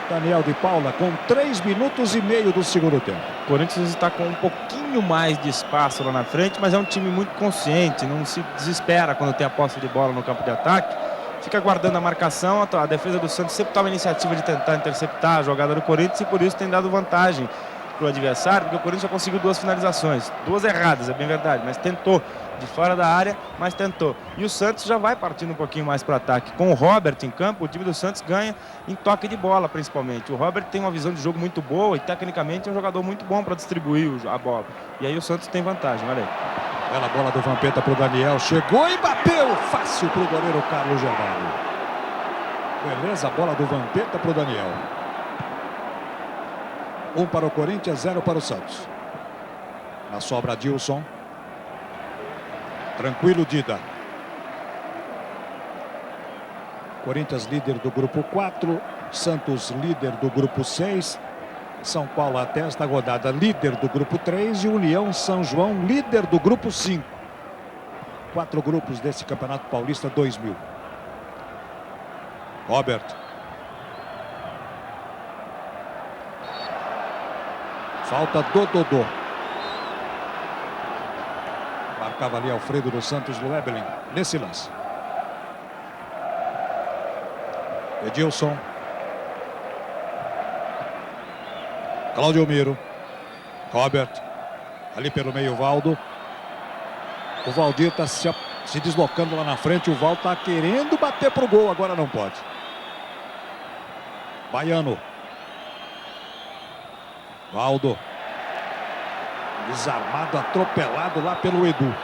Daniel de Paula com 3 minutos e meio do segundo tempo. O Corinthians está com um pouquinho mais de espaço lá na frente, mas é um time muito consciente, não se desespera quando tem a posse de bola no campo de ataque. Fica guardando a marcação, a defesa do Santos sempre toma a iniciativa de tentar interceptar a jogada do Corinthians e por isso tem dado vantagem para o adversário, porque o Corinthians já conseguiu 2 finalizações, 2 erradas, é bem verdade, mas tentou de fora da área, mas tentou. E o Santos já vai partindo um pouquinho mais para o ataque. Com o Robert em campo, o time do Santos ganha em toque de bola, principalmente. O Robert tem uma visão de jogo muito boa e tecnicamente é um jogador muito bom para distribuir a bola. E aí o Santos tem vantagem, olha aí. Bela bola do Vampeta para o Daniel, chegou e bateu fácil para o goleiro Carlos Germano. Beleza, bola do Vampeta para o Daniel. 1 para o Corinthians, 0 para o Santos. Na sobra, Dilson. Tranquilo, Dida. Corinthians líder do grupo 4. Santos líder do grupo 6. São Paulo até esta rodada líder do grupo 3. E União São João líder do grupo 5. 4 grupos desse Campeonato Paulista 2000. Robert. Falta do Dodô. Marcava ali Alfredo dos Santos Luebelin nesse lance. Edilson. Claudio Miro. Robert. Ali pelo meio, Valdo. O Valdir está se deslocando lá na frente. O Valdo está querendo bater pro gol. Agora não pode. Baiano. Valdo. Desarmado, atropelado lá pelo Edu.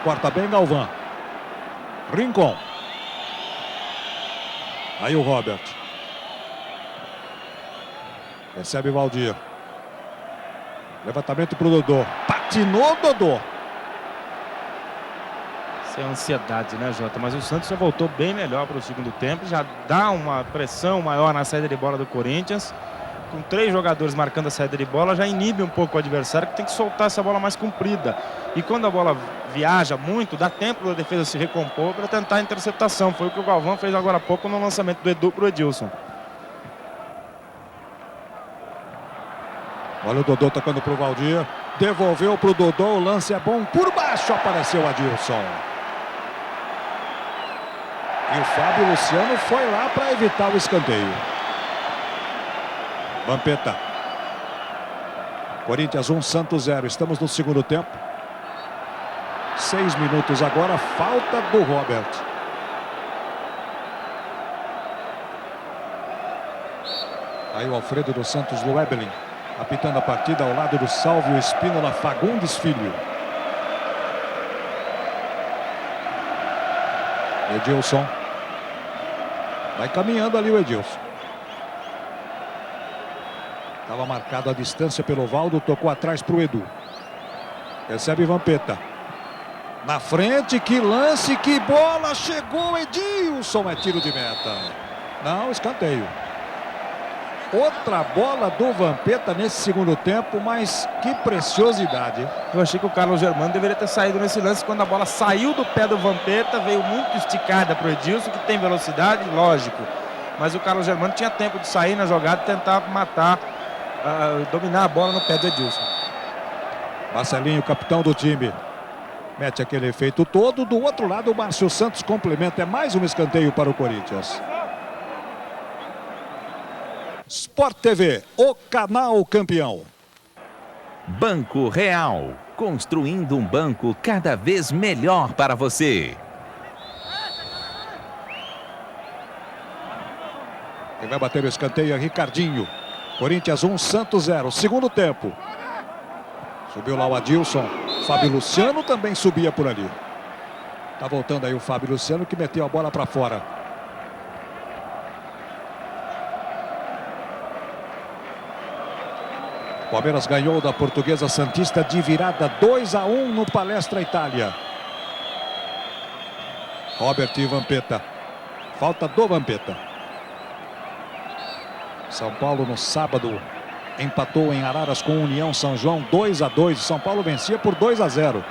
Corta bem Galvão. Rincon. Aí o Robert. Recebe Valdir. Levantamento para o Dodô. Patinou Dodô. Isso é ansiedade, né, Jota? Mas o Santos já voltou bem melhor para o segundo tempo. Já dá uma pressão maior na saída de bola do Corinthians. Com 3 jogadores marcando a saída de bola, já inibe um pouco o adversário, que tem que soltar essa bola mais comprida. E quando a bola viaja muito, dá tempo da defesa se recompor para tentar a interceptação. Foi o que o Galvão fez agora há pouco no lançamento do Edu para o Edilson. Olha o Dodô tocando para o Valdir. Devolveu para o Dodô. O lance é bom. Por baixo apareceu o Adilson. E o Fábio Luciano foi lá para evitar o escanteio. Vampeta. Corinthians 1, Santos 0. Estamos no segundo tempo. 6 minutos agora. Falta do Robert. Aí o Alfredo dos Santos Luebelin apitando a partida ao lado do Sálvio Espínola Fagundes Filho. Edilson. Vai caminhando ali o Edilson. Estava marcado a distância pelo Valdo. Tocou atrás para o Edu. Recebe Vampeta. Na frente, que lance, que bola. Chegou Edilson. É tiro de meta. Não, escanteio. Outra bola do Vampeta nesse segundo tempo, mas que preciosidade. Eu achei que o Carlos Germano deveria ter saído nesse lance. Quando a bola saiu do pé do Vampeta, veio muito esticada para o Edilson, que tem velocidade, lógico. Mas o Carlos Germano tinha tempo de sair na jogada e tentar matar, dominar a bola no pé do Edilson. Marcelinho, capitão do time, mete aquele efeito todo. Do outro lado, o Márcio Santos complementa. É mais um escanteio para o Corinthians. Sport TV, o canal campeão. Banco Real, construindo um banco cada vez melhor para você. Quem vai bater o escanteio é Ricardinho. Corinthians 1, Santos 0. Segundo tempo. Subiu lá o Adilson. Fábio Luciano também subia por ali. Tá voltando aí o Fábio Luciano, que meteu a bola para fora. Palmeiras ganhou da Portuguesa Santista de virada 2-1 no Palestra Itália. Robert e Vampeta. Falta do Vampeta. São Paulo no sábado empatou em Araras com União São João 2-2. São Paulo vencia por 2-0.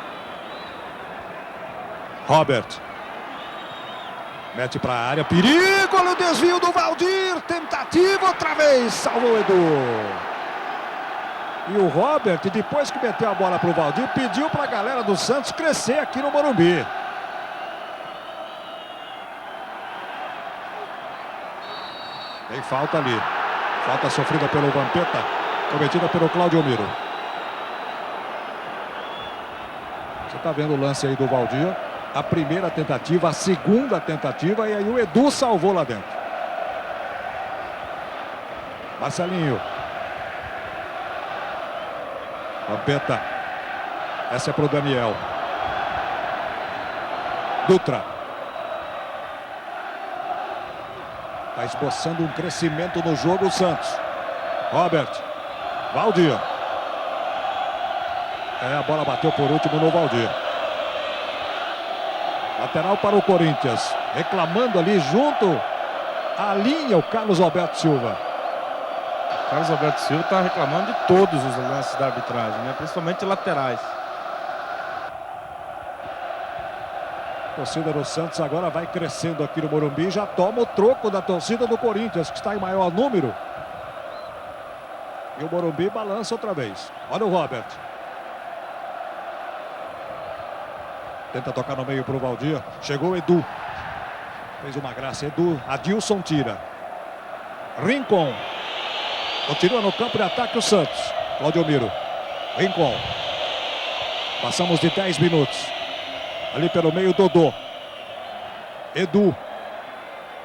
Robert. Mete para a área. Perigo, olha o desvio do Valdir. Tentativa outra vez. Salvou o Edu. E o Robert, depois que meteu a bola para o Valdir, pediu para a galera do Santos crescer aqui no Morumbi. Tem falta ali. Falta sofrida pelo Vampeta, cometida pelo Claudio Miro. Você está vendo o lance aí do Valdir. A primeira tentativa, a segunda tentativa, e aí o Edu salvou lá dentro. Marcelinho. Vampeta. Essa é para o Daniel. Dutra. Está esboçando um crescimento no jogo o Santos. Robert. Valdir. A bola bateu por último no Valdir. Lateral para o Corinthians. Reclamando ali junto à linha o Carlos Alberto Silva. Carlos Alberto Silva está reclamando de todos os lances da arbitragem, né? Principalmente laterais. A torcida do Santos agora vai crescendo aqui no Morumbi. Já toma o troco da torcida do Corinthians, que está em maior número. E o Morumbi balança outra vez. Olha o Robert. Tenta tocar no meio para o Valdir. Chegou o Edu. Fez uma graça. Edu. Adilson tira. Rincon. Continua no campo de ataque o Santos. Claudio Miro. Rincon. Passamos de 10 minutos. Ali pelo meio, Dodô. Edu.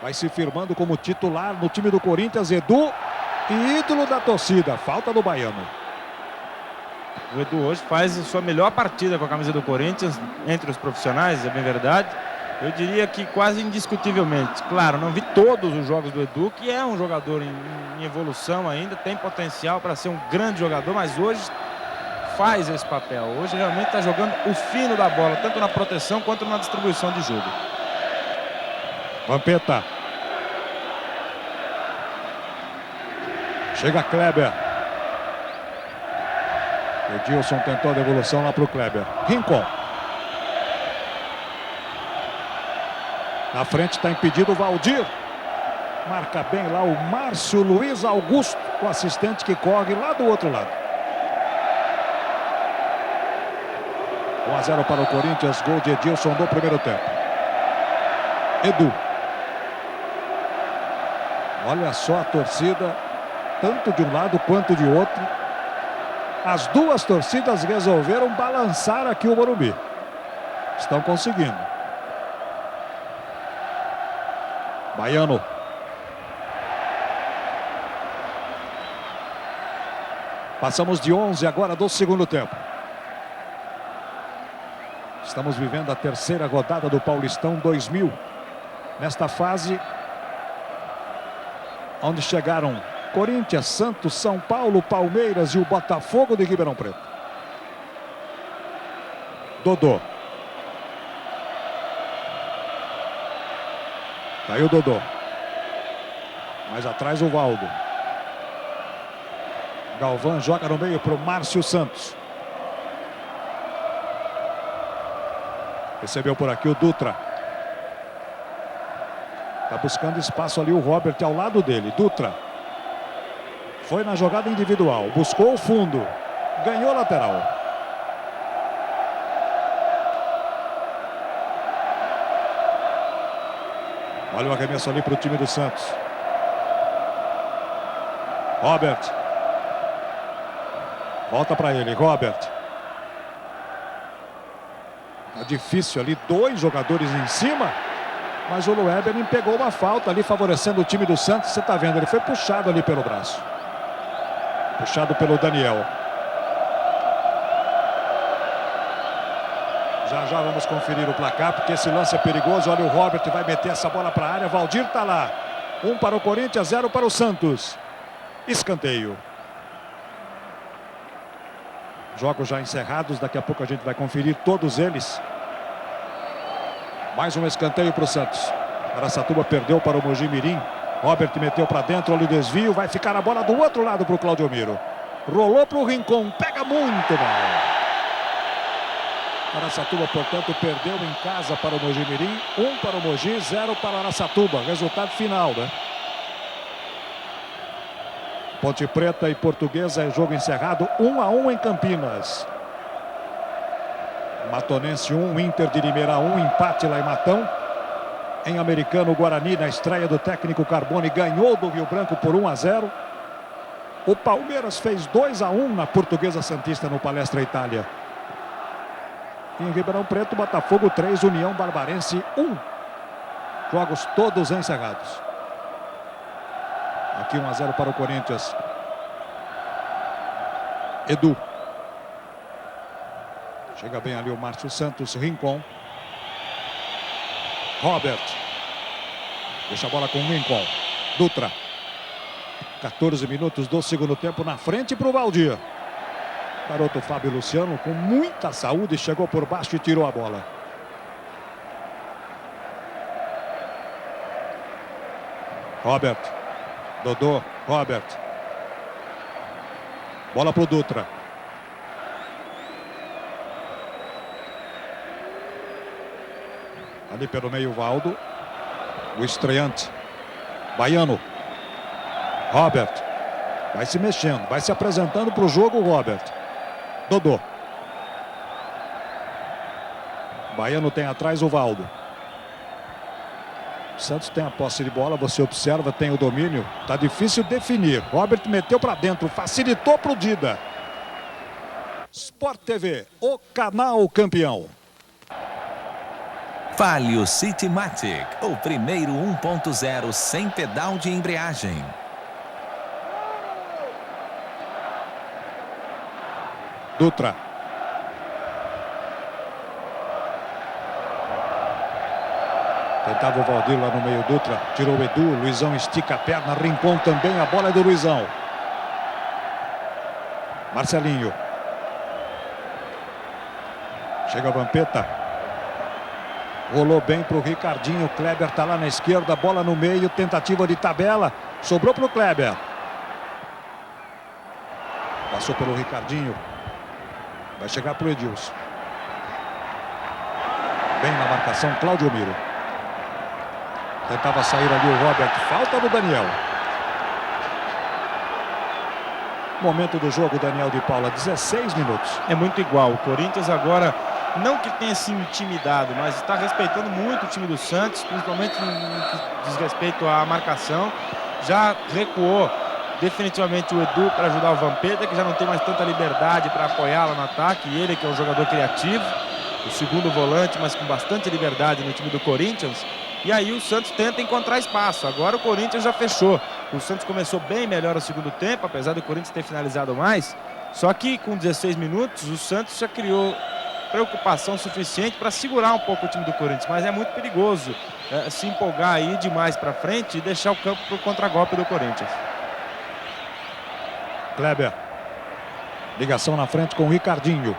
Vai se firmando como titular no time do Corinthians. Edu e ídolo da torcida. Falta do baiano. O Edu hoje faz a sua melhor partida com a camisa do Corinthians, entre os profissionais, é bem verdade. Eu diria que quase indiscutivelmente. Claro, não vi todos os jogos do Edu, que é um jogador em evolução ainda, tem potencial para ser um grande jogador, mas hoje faz esse papel. Hoje realmente está jogando o fino da bola, tanto na proteção quanto na distribuição de jogo. Vampeta. Chega Kleber. Edilson tentou a devolução lá para o Kleber. Rincon. Na frente está impedido o Valdir. Marca bem lá o Márcio Luiz Augusto, o assistente que corre lá do outro lado. 1-0 para o Corinthians, gol de Edilson do primeiro tempo. Edu. Olha só a torcida, tanto de um lado quanto de outro. As duas torcidas resolveram balançar aqui o Morumbi. Estão conseguindo. Baiano. Passamos de 11 agora do segundo tempo. Estamos vivendo a terceira rodada do Paulistão 2000. Nesta fase, onde chegaram Corinthians, Santos, São Paulo, Palmeiras e o Botafogo de Ribeirão Preto. Dodô. Tá aí o Dodô. Mais atrás o Valdo. Galvão joga no meio para o Márcio Santos. Recebeu por aqui o Dutra. Está buscando espaço ali o Robert ao lado dele. Dutra. Foi na jogada individual. Buscou o fundo. Ganhou lateral. Olha o arremesso ali para o time do Santos. Robert. Volta para ele, Robert. Tá difícil ali, dois jogadores em cima. Mas o Lueberlin pegou uma falta ali, favorecendo o time do Santos. Você tá vendo, ele foi puxado ali pelo braço. Puxado pelo Daniel. Já vamos conferir o placar, porque esse lance é perigoso. Olha o Robert, vai meter essa bola para a área. Valdir tá lá. 1 para o Corinthians, 0 para o Santos. Escanteio. Jogos já encerrados, daqui a pouco a gente vai conferir todos eles. Mais um escanteio para o Santos. Araçatuba perdeu para o Mojimirim. Robert meteu para dentro, olha o desvio. Vai ficar a bola do outro lado para o Claudio Miro. Rolou para o Rincon, pega muito mal. Araçatuba, portanto, perdeu em casa para o Mojimirim. 1 para o Mogi, 0 para o Araçatuba. Resultado final, né? Ponte Preta e Portuguesa é jogo encerrado, 1-1 em Campinas. Matonense 1, Inter de Limeira 1, empate lá em Matão. Em Americano, o Guarani, na estreia do técnico Carbone, ganhou do Rio Branco por 1-0. O Palmeiras fez 2-1 na Portuguesa Santista no Palestra Itália. Em Ribeirão Preto, Botafogo 3, União Barbarense 1. Jogos todos encerrados. Aqui 1-0 para o Corinthians. Edu. Chega bem ali o Márcio Santos, Rincon. Robert. Deixa a bola com o Rincon. Dutra. 14 minutos do segundo tempo na frente para o Valdir. Garoto Fábio Luciano com muita saúde, chegou por baixo e tirou a bola. Robert. Dodô, Robert. Bola para o Dutra. Ali pelo meio, Valdo. O estreante. Baiano. Robert. Vai se mexendo, vai se apresentando para o jogo, Robert. Dodô. Baiano tem atrás o Valdo. O Santos tem a posse de bola, você observa, tem o domínio. Tá difícil definir. Robert meteu para dentro, facilitou para o Dida. Sport TV, o canal campeão. Fale o Citymatic, o primeiro 1.0 sem pedal de embreagem. Dutra. Tentava o Valdir lá no meio, Dutra. Tirou o Edu, Luizão estica a perna, Rincon também, a bola é do Luizão. Marcelinho. Chega a Vampeta. Rolou bem para o Ricardinho, Kleber está lá na esquerda, bola no meio, tentativa de tabela. Sobrou para o Kleber. Passou pelo Ricardinho. Vai chegar para o Edilson. Bem na marcação, Cláudio Miro. Tentava sair ali o Robert. Falta do Daniel. Momento do jogo, Daniel de Paula, 16 minutos. É muito igual. O Corinthians agora, não que tenha se intimidado, mas está respeitando muito o time do Santos, principalmente no que diz respeito à marcação. Já recuou definitivamente o Edu para ajudar o Vampeta, que já não tem mais tanta liberdade para apoiá-lo no ataque. E ele, que é um jogador criativo, o segundo volante, mas com bastante liberdade no time do Corinthians. E aí o Santos tenta encontrar espaço. Agora o Corinthians já fechou. O Santos começou bem melhor o segundo tempo, apesar do Corinthians ter finalizado mais. Só que com 16 minutos o Santos já criou preocupação suficiente para segurar um pouco o time do Corinthians. Mas é muito perigoso se empolgar aí demais para frente e deixar o campo para o contragolpe do Corinthians. Kleber. Ligação na frente com o Ricardinho.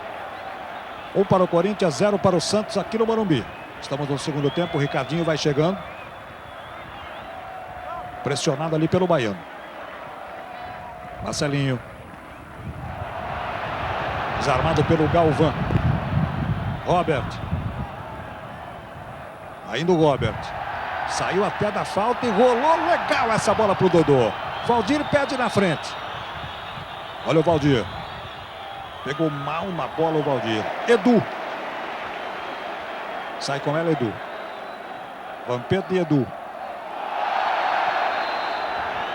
1 para o Corinthians, 0 para o Santos aqui no Morumbi. Estamos no segundo tempo, o Ricardinho vai chegando. Pressionado ali pelo Baiano. Marcelinho. Desarmado pelo Galvão. Robert. Ainda o Robert. Saiu até da falta e rolou legal essa bola para o Dodô. Valdir pede na frente. Olha o Valdir. Pegou mal na bola o Valdir. Edu. Sai com ela, Edu. Vampeta e Edu.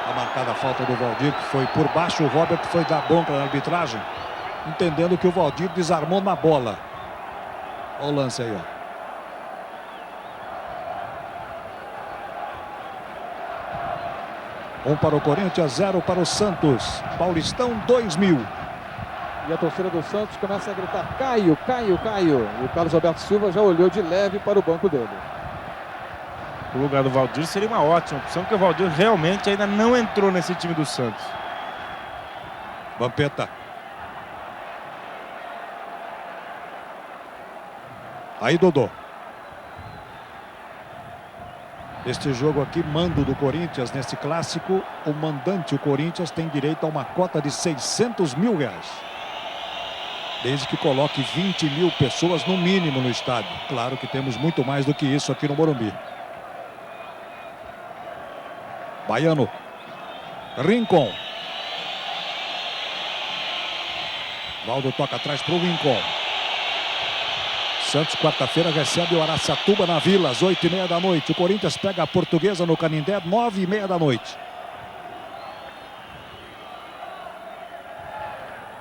A marcada a falta do Valdir, que foi por baixo. O Robert foi dar bronca na arbitragem, entendendo que o Valdir desarmou na bola. Olha o lance aí, ó. 1 para o Corinthians, 0 para o Santos. Paulistão 2000. E a torcida do Santos começa a gritar: Caio, Caio, Caio. E o Carlos Alberto Silva já olhou de leve para o banco dele. O lugar do Valdir seria uma ótima opção, porque o Valdir realmente ainda não entrou nesse time do Santos. Vampeta. Aí Dodô. Este jogo aqui, mando do Corinthians, nesse clássico, o mandante, o Corinthians, tem direito a uma cota de R$600 mil. Desde que coloque 20 mil pessoas no mínimo no estádio. Claro que temos muito mais do que isso aqui no Morumbi. Baiano. Rincon. Valdo toca atrás para o Rincon. Santos, quarta-feira, recebe o Araçatuba na Vila, às 8h30 da noite. O Corinthians pega a Portuguesa no Canindé, 9h30 da noite.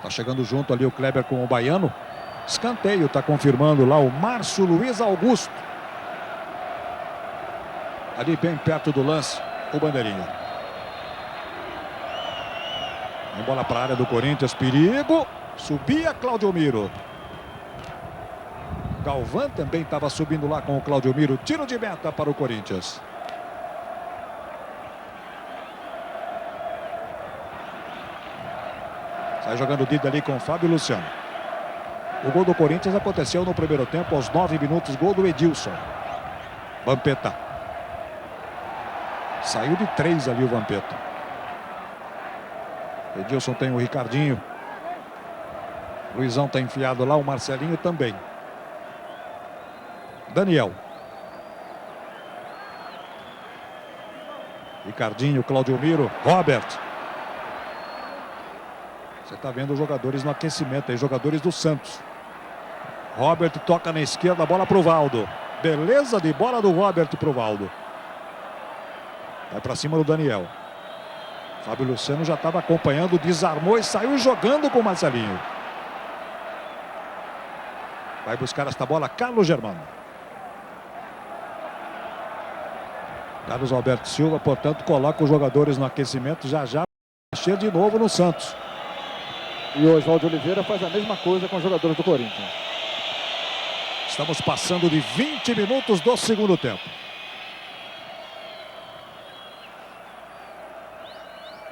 Tá chegando junto ali o Kleber com o Baiano. Escanteio, tá confirmando lá o Márcio Luiz Augusto. Ali bem perto do lance, o Bandeirinha. Vem bola para a área do Corinthians, perigo. Subia Cláudio Miro. Galvão também estava subindo lá com o Cláudio Miro. Tiro de meta para o Corinthians. Sai jogando o Dida ali com o Fábio Luciano. O gol do Corinthians aconteceu no primeiro tempo, aos 9 minutos. Gol do Edilson. Vampeta. Saiu de 3 ali o Vampeta. Edilson tem o Ricardinho. Luizão está enfiado lá, o Marcelinho também. Daniel. Ricardinho, Cláudio Miro, Robert. Você está vendo os jogadores no aquecimento aí, jogadores do Santos. Robert toca na esquerda, a bola para o Valdo. Beleza de bola do Robert para o Valdo. Vai para cima do Daniel. Fábio Luciano já estava acompanhando, desarmou e saiu jogando com o Marcelinho. Vai buscar esta bola Carlos Germano. Carlos Alberto Silva, portanto, coloca os jogadores no aquecimento, já mexer de novo no Santos. E o Oswaldo Oliveira faz a mesma coisa com os jogadores do Corinthians. Estamos passando de 20 minutos do segundo tempo.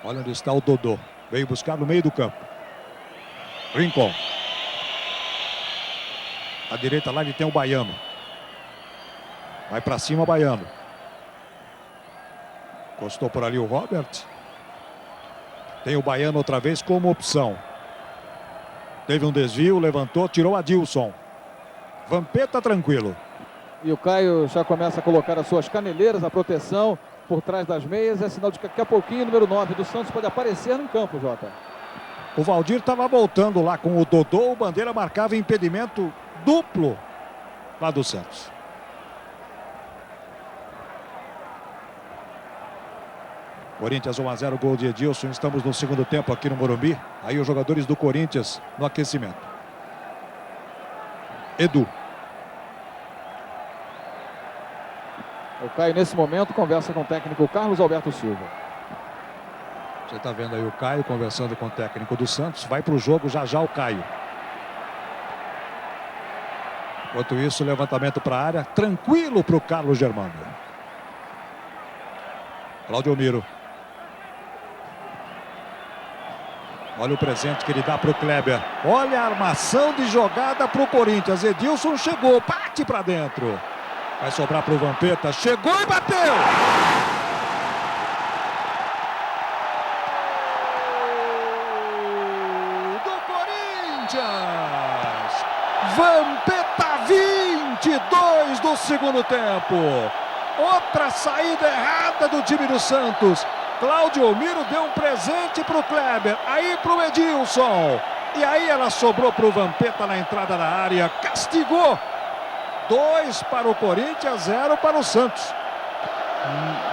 Olha onde está o Dodô. Veio buscar no meio do campo. Rincon. À direita lá ele tem o Baiano. Vai para cima o Baiano. Encostou por ali o Robert. Tem o Baiano outra vez como opção. Teve um desvio, levantou, tirou Adilson. Vampeta tranquilo. E o Caio já começa a colocar as suas caneleiras, a proteção por trás das meias. É sinal de que daqui a pouquinho o número 9 do Santos pode aparecer no campo, Jota. O Valdir estava voltando lá com o Dodô. O Bandeira marcava impedimento duplo lá do Santos. Corinthians 1-0, gol de Edilson. Estamos no segundo tempo aqui no Morumbi. Aí os jogadores do Corinthians no aquecimento. Edu. O Caio, nesse momento, conversa com o técnico Carlos Alberto Silva. Você está vendo aí o Caio conversando com o técnico do Santos. Vai para o jogo já já o Caio. Enquanto isso, levantamento para a área. Tranquilo para o Carlos Germano. Claudio Miro. Olha o presente que ele dá para o Kleber. Olha a armação de jogada para o Corinthians. Edilson chegou, bate para dentro. Vai sobrar para o Vampeta. Chegou e bateu. Do Corinthians. Vampeta 22 do segundo tempo. Outra saída errada do time do Santos. Claudio Miro deu um presente para o Kleber. Aí para o Edilson. E aí ela sobrou para o Vampeta na entrada da área. Castigou. 2 para o Corinthians, 0 para o Santos.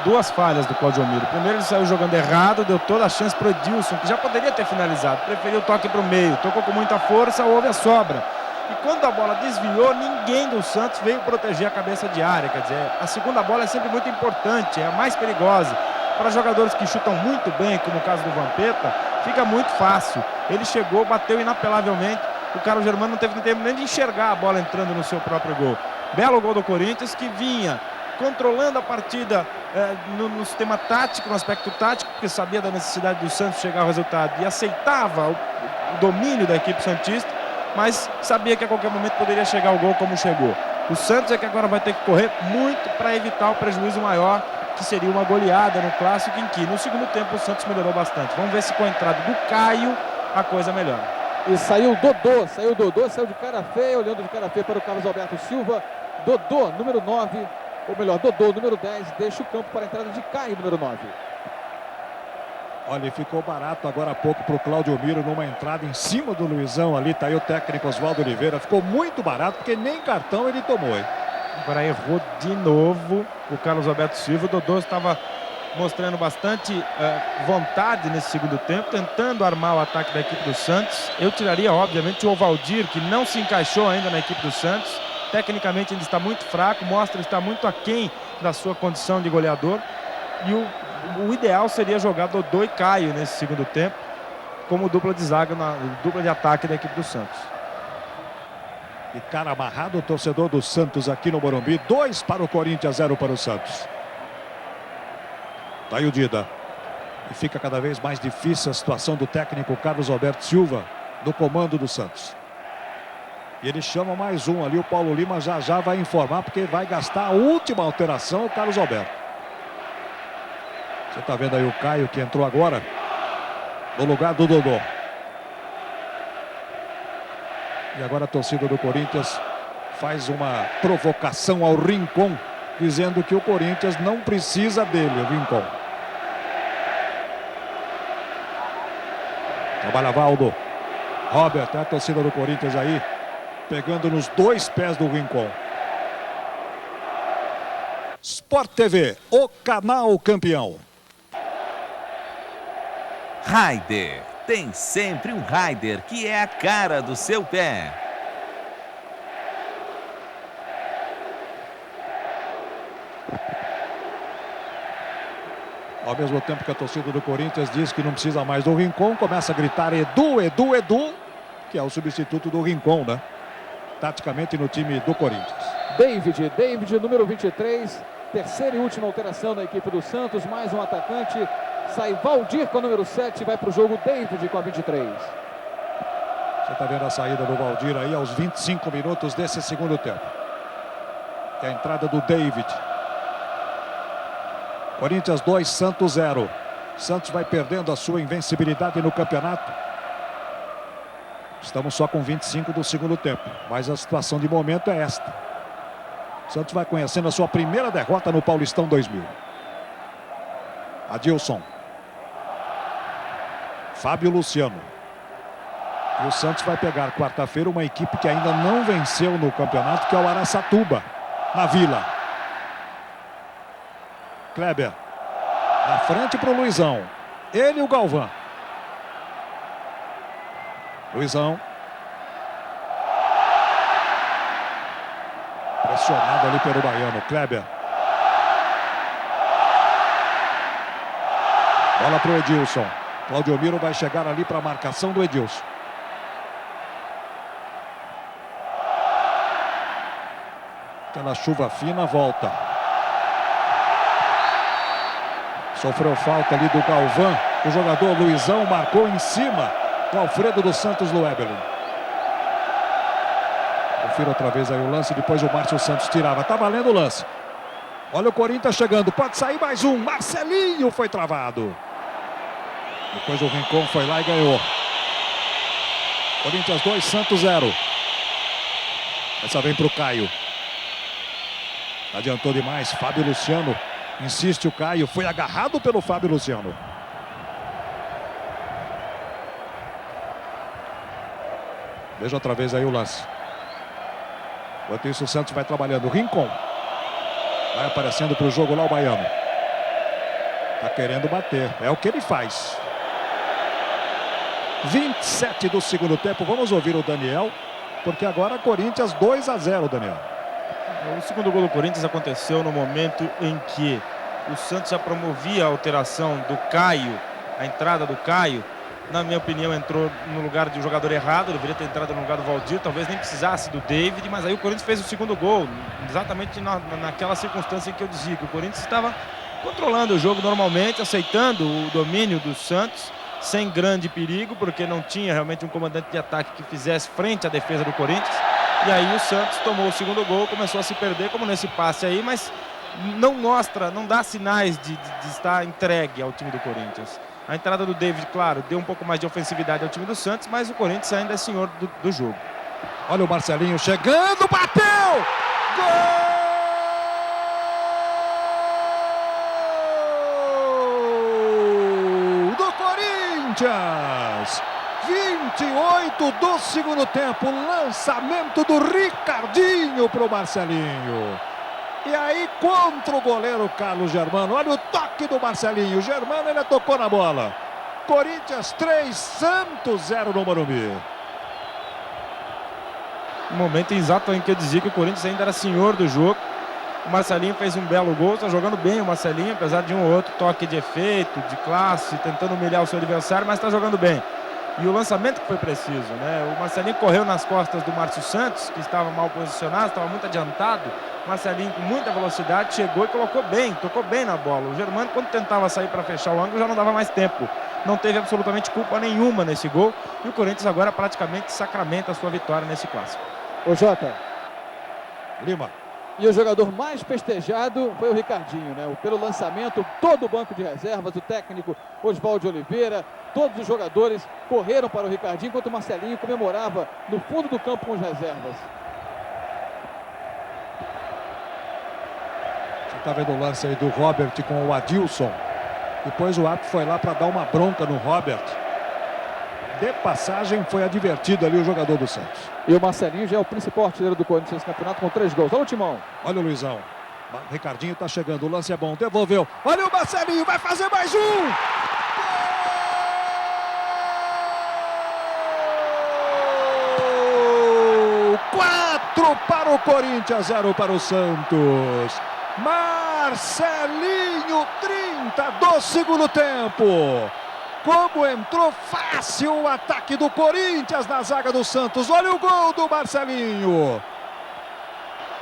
Duas falhas do Claudio Miro. Primeiro ele saiu jogando errado, deu toda a chance para o Edilson, que já poderia ter finalizado. Preferiu o toque para o meio, tocou com muita força, houve a sobra. E quando a bola desviou, ninguém do Santos veio proteger a cabeça de área. Quer dizer, a segunda bola é sempre muito importante, é a mais perigosa. Para jogadores que chutam muito bem, como o caso do Vampeta, fica muito fácil. Ele chegou, bateu inapelavelmente. O Carlos Germano não teve tempo nem de enxergar a bola entrando no seu próprio gol. Belo gol do Corinthians, que vinha controlando a partida no sistema tático, no aspecto tático, porque sabia da necessidade do Santos chegar ao resultado e aceitava o domínio da equipe santista, mas sabia que a qualquer momento poderia chegar o gol como chegou. O Santos é que agora vai ter que correr muito para evitar o prejuízo maior, que seria uma goleada no Clássico, em que no segundo tempo o Santos melhorou bastante. Vamos ver se com a entrada do Caio a coisa melhora. E saiu o Dodô, saiu de cara feia, olhando de cara feia para o Carlos Alberto Silva. Dodô, número 9, ou melhor, Dodô, número 10, deixa o campo para a entrada de Caio, número 9. Olha, ficou barato agora há pouco para o Claudio Miro numa entrada em cima do Luizão ali. Tá aí o técnico Oswaldo Oliveira. Ficou muito barato porque nem cartão ele tomou, hein? Agora errou de novo o Carlos Alberto Silva. O Dodô estava mostrando bastante vontade nesse segundo tempo, tentando armar o ataque da equipe do Santos. Eu tiraria, obviamente, o Valdir, que não se encaixou ainda na equipe do Santos. Tecnicamente ainda está muito fraco, mostra que está muito aquém da sua condição de goleador. E o ideal seria jogar Dodô e Caio nesse segundo tempo, como dupla de zaga, dupla de ataque da equipe do Santos. E cara amarrado o torcedor do Santos aqui no Morumbi. 2 para o Corinthians, 0 para o Santos. Tá aí o Dida. E fica cada vez mais difícil a situação do técnico Carlos Alberto Silva no comando do Santos. E ele chama mais um ali. O Paulo Lima já vai informar, porque vai gastar a última alteração o Carlos Alberto. Você tá vendo aí o Caio, que entrou agora no lugar do Dodô. E agora a torcida do Corinthians faz uma provocação ao Rincon, dizendo que o Corinthians não precisa dele, o Rincon. Trabalha Valdo. Robert, a torcida do Corinthians aí, pegando nos 2 pés do Rincon. Sport TV, o canal campeão. Raider. Tem sempre um Raider que é a cara do seu pé. Ao mesmo tempo que a torcida do Corinthians diz que não precisa mais do Rincon, começa a gritar Edu, Edu, Edu, que é o substituto do Rincon, né? Taticamente no time do Corinthians. David, número 23, terceira e última alteração da equipe do Santos, mais um atacante. Sai Valdir com o número 7, vai para o jogo David com a 23. Você está vendo a saída do Valdir aí aos 25 minutos desse segundo tempo. E a entrada do David. Corinthians 2, Santos 0. Santos vai perdendo a sua invencibilidade no campeonato. Estamos só com 25 do segundo tempo, mas a situação de momento é esta. O Santos vai conhecendo a sua primeira derrota no Paulistão 2000. Adilson. Fábio Luciano. E o Santos vai pegar quarta-feira uma equipe que ainda não venceu no campeonato, que é o Araçatuba, na Vila. Kleber. Na frente para o Luizão. Ele e o Galvão. Luizão. Pressionado ali pelo baiano. Kleber. Bola para o Edilson. Claudio Miro vai chegar ali para a marcação do Edilson. Aquela chuva fina volta. Sofreu falta ali do Galvão. O jogador Luizão marcou em cima do Alfredo dos Santos Luebelin. Confira outra vez aí o lance. Depois o Márcio Santos tirava. Tá valendo o lance. Olha o Corinthians chegando. Pode sair mais um. Marcelinho foi travado. Depois o Rincon foi lá e ganhou. Corinthians 2, Santos 0. Essa vem para o Caio. Adiantou demais. Fábio Luciano. Insiste o Caio. Foi agarrado pelo Fábio Luciano. Veja outra vez aí o lance. Enquanto isso o Santos vai trabalhando. Rincon. Vai aparecendo para o jogo lá o baiano. Tá querendo bater. É o que ele faz. 27 do segundo tempo. Vamos ouvir o Daniel. Porque agora Corinthians 2-0, Daniel. O segundo gol do Corinthians aconteceu no momento em que o Santos já promovia a alteração do Caio, a entrada do Caio. Na minha opinião, entrou no lugar de um jogador errado, deveria ter entrado no lugar do Valdir, talvez nem precisasse do David, mas aí o Corinthians fez o segundo gol, exatamente naquela circunstância em que eu dizia que o Corinthians estava controlando o jogo normalmente, aceitando o domínio do Santos, sem grande perigo, porque não tinha realmente um comandante de ataque que fizesse frente à defesa do Corinthians. E aí o Santos tomou o segundo gol, começou a se perder, como nesse passe aí, mas não mostra, não dá sinais de estar entregue ao time do Corinthians. A entrada do David, claro, deu um pouco mais de ofensividade ao time do Santos, mas o Corinthians ainda é senhor do jogo. Olha o Marcelinho chegando, bateu! Gol do Corinthians! 28 do segundo tempo, lançamento do Ricardinho para o Marcelinho. E aí contra o goleiro Carlos Germano. Olha o toque do Marcelinho. Germano ele tocou na bola. Corinthians 3, Santos 0 no Morumbi. No momento exato em que eu dizia que o Corinthians ainda era senhor do jogo. O Marcelinho fez um belo gol. Está jogando bem o Marcelinho, apesar de um ou outro toque de efeito, de classe, tentando humilhar o seu adversário, mas está jogando bem. E o lançamento que foi preciso, né? O Marcelinho correu nas costas do Márcio Santos, que estava mal posicionado, estava muito adiantado. O Marcelinho com muita velocidade chegou e colocou bem, tocou bem na bola. O Germano, quando tentava sair para fechar o ângulo, já não dava mais tempo. Não teve absolutamente culpa nenhuma nesse gol. E o Corinthians agora praticamente sacramenta a sua vitória nesse clássico. Ô Jota. Lima. E o jogador mais festejado foi o Ricardinho, né? Pelo lançamento, todo o banco de reservas, o técnico Oswaldo Oliveira, todos os jogadores correram para o Ricardinho, enquanto o Marcelinho comemorava no fundo do campo com as reservas. Você está vendo o lance aí do Robert com o Adilson. Depois o árbitro foi lá para dar uma bronca no Robert. De passagem, foi advertido ali o jogador do Santos. E o Marcelinho já é o principal artilheiro do Corinthians nesse campeonato com 3 gols. Olha o Timão. Olha o Luizão. O Ricardinho está chegando, o lance é bom, devolveu. Olha o Marcelinho, vai fazer mais um! 4 para o Corinthians, 0 para o Santos. Marcelinho, 30 do segundo tempo. Como entrou fácil o ataque do Corinthians na zaga do Santos. Olha o gol do Marcelinho.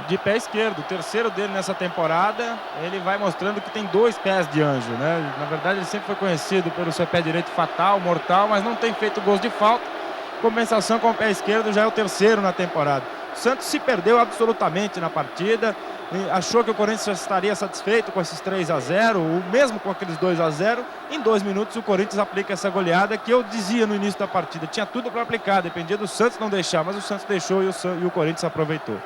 De pé esquerdo, o terceiro dele nessa temporada. Ele vai mostrando que tem 2 pés de anjo, né? Na verdade, ele sempre foi conhecido pelo seu pé direito fatal, mortal, mas não tem feito gols de falta. Compensação com o pé esquerdo, já é o terceiro na temporada. O Santos se perdeu absolutamente na partida, achou que o Corinthians já estaria satisfeito com esses 3-0, ou mesmo com aqueles 2-0. Em 2 minutos o Corinthians aplica essa goleada que eu dizia no início da partida. Tinha tudo para aplicar, dependia do Santos não deixar, mas o Santos deixou e o Corinthians aproveitou.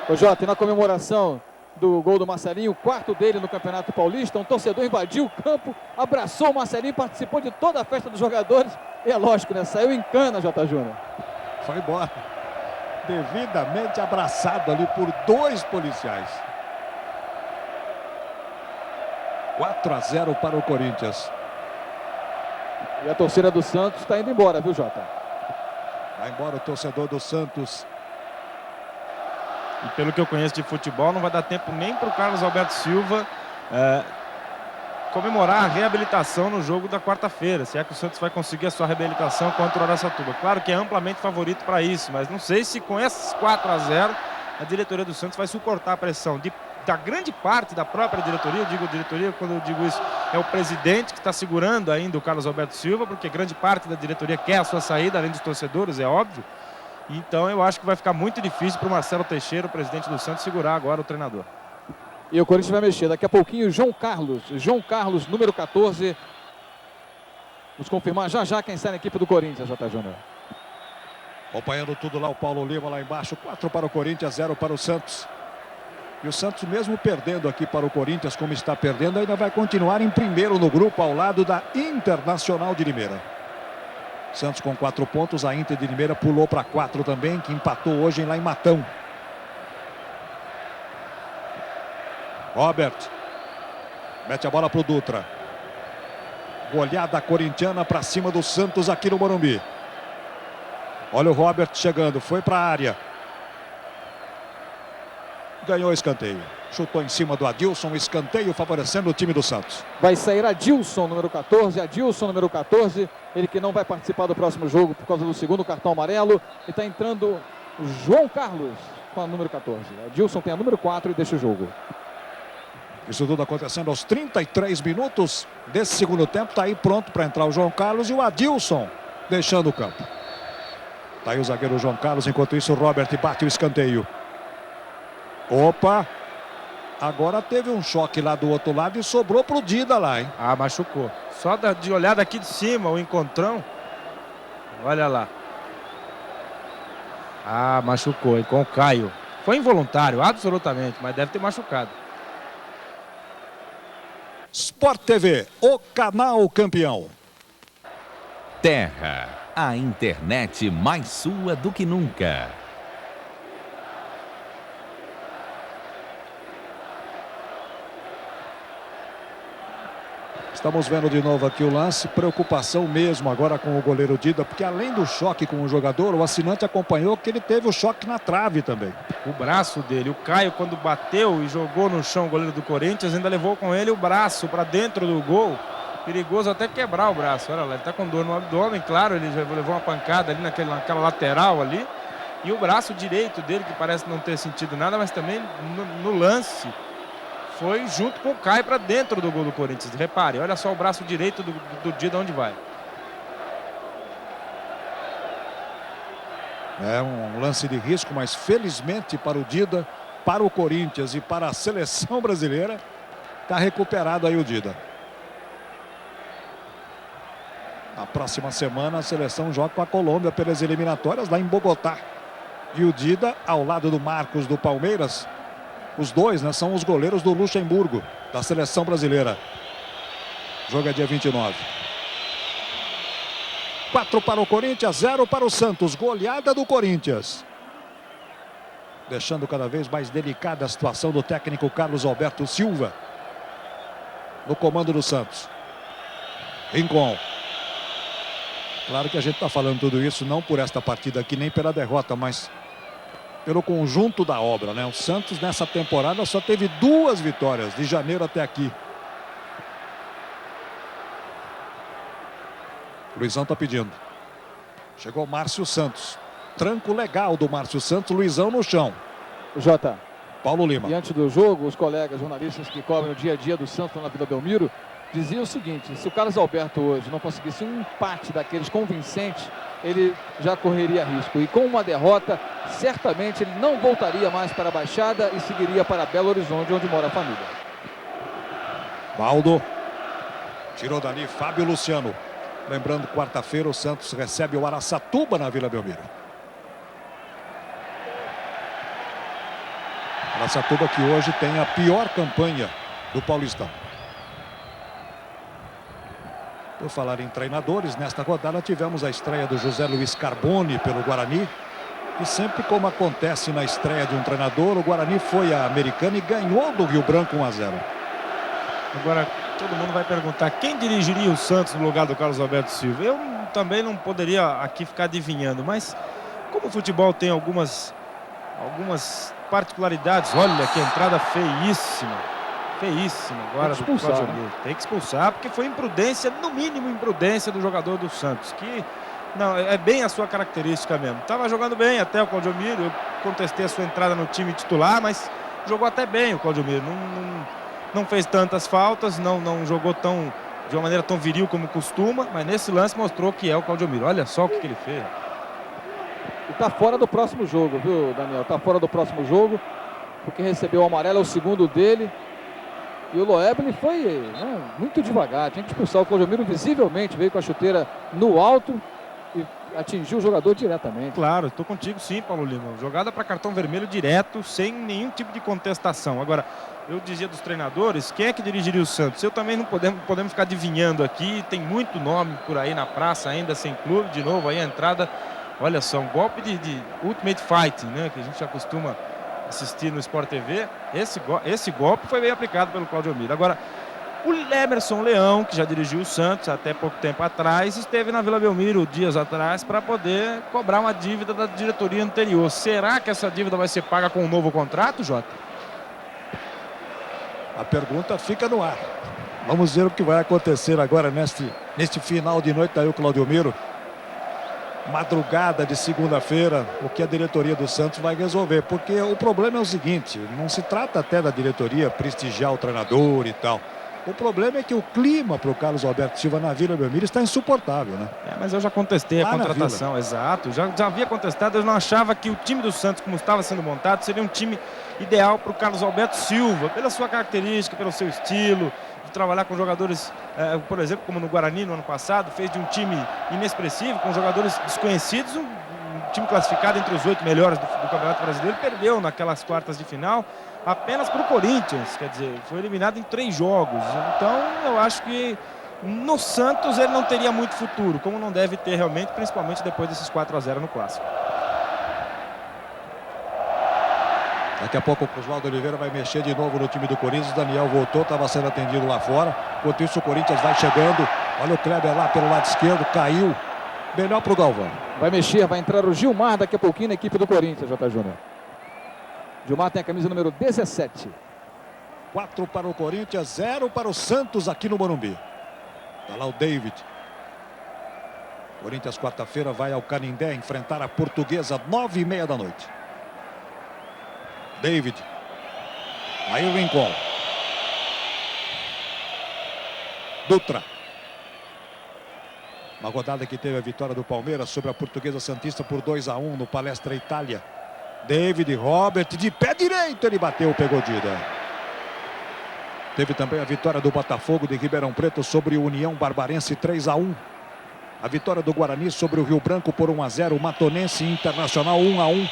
Ô Jota, e na comemoração do gol do Marcelinho, o quarto dele no Campeonato Paulista, um torcedor invadiu o campo, abraçou o Marcelinho, participou de toda a festa dos jogadores, e é lógico, né? Saiu em cana, Jota Júnior. Foi embora. Devidamente abraçado ali por 2 policiais. 4-0 para o Corinthians. E a torcida do Santos está indo embora, viu, Jota? Vai embora o torcedor do Santos. E pelo que eu conheço de futebol, não vai dar tempo nem para o Carlos Alberto Silva comemorar a reabilitação no jogo da quarta-feira. Se é que o Santos vai conseguir a sua reabilitação contra o Araçatuba. Claro que é amplamente favorito para isso, mas não sei se com esses 4-0 a diretoria do Santos vai suportar a pressão da grande parte da própria diretoria. Eu digo diretoria, quando eu digo isso, é o presidente que está segurando ainda o Carlos Alberto Silva, porque grande parte da diretoria quer a sua saída, além dos torcedores, é óbvio. Então eu acho que vai ficar muito difícil para o Marcelo Teixeira, o presidente do Santos, segurar agora o treinador. E o Corinthians vai mexer. Daqui a pouquinho, João Carlos, número 14. Vamos confirmar já quem sai na equipe do Corinthians, Jota Júnior. Acompanhando tudo lá o Paulo Lima lá embaixo. 4 para o Corinthians, 0 para o Santos. E o Santos, mesmo perdendo aqui para o Corinthians, como está perdendo, ainda vai continuar em primeiro no grupo, ao lado da Internacional de Limeira. Santos com 4 pontos, a Inter de Limeira pulou para 4 também, que empatou hoje lá em Matão. Robert mete a bola para o Dutra. Goleada corintiana para cima do Santos aqui no Morumbi. Olha o Robert chegando, foi para a área. Ganhou escanteio. Chutou em cima do Adilson, escanteio favorecendo o time do Santos. Vai sair Adilson, número 14. Adilson, número 14. Ele que não vai participar do próximo jogo por causa do segundo cartão amarelo. E está entrando o João Carlos com a número 14. Adilson tem a número 4 e deixa o jogo. Isso tudo acontecendo aos 33 minutos desse segundo tempo. Está aí pronto para entrar o João Carlos e o Adilson deixando o campo. Está aí o zagueiro João Carlos. Enquanto isso o Robert bate o escanteio. Opa! Agora teve um choque lá do outro lado e sobrou pro Dida lá, hein? Ah, machucou. Só de olhar daqui de cima o encontrão. Olha lá. Ah, machucou. E com o Caio. Foi involuntário, absolutamente, mas deve ter machucado. Sport TV, o canal campeão. Terra, a internet mais sua do que nunca. Estamos vendo de novo aqui o lance, preocupação mesmo agora com o goleiro Dida, porque além do choque com o jogador, o assinante acompanhou que ele teve o choque na trave também. O braço dele, o Caio quando bateu e jogou no chão o goleiro do Corinthians, ainda levou com ele o braço para dentro do gol, perigoso até quebrar o braço. Olha lá, ele está com dor no abdômen, claro, ele já levou uma pancada ali naquela lateral ali, e o braço direito dele, que parece não ter sentido nada, mas também no lance, foi junto com o Caio para dentro do gol do Corinthians. Repare, olha só o braço direito do Dida onde vai. É um lance de risco, mas felizmente para o Dida, para o Corinthians e para a seleção brasileira, está recuperado aí o Dida. Na próxima semana a seleção joga com a Colômbia pelas eliminatórias lá em Bogotá. E o Dida ao lado do Marcos do Palmeiras. Os dois, né, são os goleiros do Luxemburgo, da seleção brasileira. O jogo é dia 29. 4 para o Corinthians, 0 para o Santos. Goleada do Corinthians. Deixando cada vez mais delicada a situação do técnico Carlos Alberto Silva. No comando do Santos. Rincon. Claro que a gente está falando tudo isso não por esta partida aqui, nem pela derrota, mas pelo conjunto da obra, né? O Santos nessa temporada só teve 2 vitórias de janeiro até aqui. O Luizão está pedindo. Chegou o Márcio Santos. Tranco legal do Márcio Santos. Luizão no chão. Jota. Paulo Lima. E antes do jogo, os colegas jornalistas que cobrem o dia a dia do Santos na Vila Belmiro dizia o seguinte: se o Carlos Alberto hoje não conseguisse um empate daqueles convincentes, ele já correria risco. E com uma derrota, certamente ele não voltaria mais para a Baixada e seguiria para Belo Horizonte, onde mora a família. Valdo. Tirou dali Fábio Luciano. Lembrando, quarta-feira o Santos recebe o Araçatuba na Vila Belmiro. Araçatuba que hoje tem a pior campanha do Paulistão. Por falar em treinadores, nesta rodada tivemos a estreia do José Luiz Carbone pelo Guarani. E sempre como acontece na estreia de um treinador, o Guarani foi a Americana e ganhou do Rio Branco 1-0. Agora, todo mundo vai perguntar quem dirigiria o Santos no lugar do Carlos Alberto Silva. Eu também não poderia aqui ficar adivinhando, mas como o futebol tem algumas particularidades, olha que entrada feíssima. Feíssimo agora do Claudio Miro. Tem que expulsar, porque foi imprudência, no mínimo imprudência do jogador do Santos, que não, é bem a sua característica mesmo. Estava jogando bem até o Claudio Miro, eu contestei a sua entrada no time titular, mas jogou até bem o Claudio Miro. Não fez tantas faltas, não jogou de uma maneira tão viril como costuma, mas nesse lance mostrou que é o Claudio Miro. Olha só o que ele fez. E tá fora do próximo jogo, viu, Daniel? Tá fora do próximo jogo, porque recebeu o amarelo, é o segundo dele. E o Loeb foi muito devagar, tinha que expulsar o Claudio Miro, visivelmente veio com a chuteira no alto e atingiu o jogador diretamente. Claro, estou contigo sim, Paulo Lima. Jogada para cartão vermelho direto, sem nenhum tipo de contestação. Agora, eu dizia dos treinadores, quem é que dirigiria o Santos? Eu também não podemos ficar adivinhando aqui, tem muito nome por aí na praça ainda, sem clube, de novo aí a entrada, olha só, um golpe de Ultimate Fighting, né, que a gente acostuma assistir no Sport TV. Esse golpe foi bem aplicado pelo Claudio Miro. Agora, o Emerson Leão, que já dirigiu o Santos até pouco tempo atrás, esteve na Vila Belmiro dias atrás para poder cobrar uma dívida da diretoria anterior. Será que essa dívida vai ser paga com um novo contrato, Jota? A pergunta fica no ar. Vamos ver o que vai acontecer agora neste final de noite. Daí o Claudio Miro. Madrugada de segunda-feira, o que a diretoria do Santos vai resolver, porque o problema é o seguinte, não se trata até da diretoria prestigiar o treinador e tal. O problema é que o clima para o Carlos Alberto Silva na Vila Belmiro está insuportável, né? Mas eu já contestei a contratação, exato, já havia contestado, eu não achava que o time do Santos, como estava sendo montado, seria um time ideal para o Carlos Alberto Silva, pela sua característica, pelo seu estilo, de trabalhar com jogadores, por exemplo, como no Guarani no ano passado, fez de um time inexpressivo, com jogadores desconhecidos, um time classificado entre os 8 melhores do Campeonato Brasileiro, perdeu naquelas quartas de final apenas para o Corinthians, quer dizer, foi eliminado em 3 jogos. Então eu acho que no Santos ele não teria muito futuro, como não deve ter realmente, principalmente depois desses 4-0 no Clássico. Daqui a pouco o Oswaldo Oliveira vai mexer de novo no time do Corinthians. O Daniel voltou, estava sendo atendido lá fora. Enquanto isso o Corinthians vai chegando. Olha o Kleber lá pelo lado esquerdo, caiu. Melhor para o Galvão. Vai mexer, vai entrar o Gilmar daqui a pouquinho na equipe do Corinthians, J. Júnior. Gilmar tem a camisa número 17. 4 para o Corinthians, 0 para o Santos aqui no Morumbi. Está lá o David. Corinthians quarta-feira vai ao Canindé enfrentar a Portuguesa 9h30 da noite. David. Aí o Rincon. Dutra. Uma rodada que teve a vitória do Palmeiras sobre a Portuguesa Santista por 2-1 no Palestra Itália. David Robert de pé direito, ele bateu, pegou Dida. Teve também a vitória do Botafogo de Ribeirão Preto sobre o União Barbarense 3-1. A vitória do Guarani sobre o Rio Branco por 1-0. Matonense Internacional 1-1.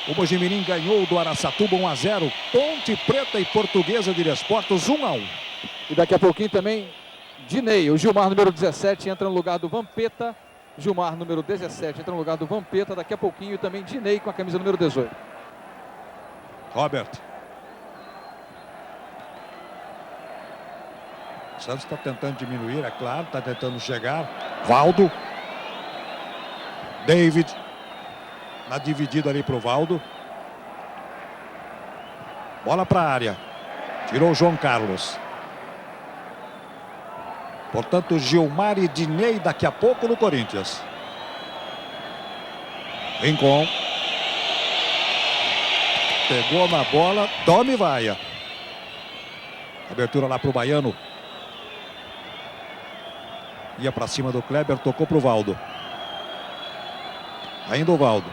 O Mojimirim ganhou do Araçatuba 1-0. Ponte Preta e Portuguesa de Desportos 1-1. E daqui a pouquinho também Dinei, o Gilmar número 17 entra no lugar do Vampeta. Gilmar número 17 entra no lugar do Vampeta daqui a pouquinho. E também Dinei com a camisa número 18. Robert. O Santos está tentando diminuir, é claro, está tentando chegar. Valdo. David. Na dividida ali para o Valdo. Bola para a área. Tirou o João Carlos. Portanto, Gilmar e Dinei daqui a pouco no Corinthians. Rincon. Pegou na bola. Tome vaia. Abertura lá para o Baiano. Ia para cima do Kleber, tocou para o Valdo. Ainda o Valdo.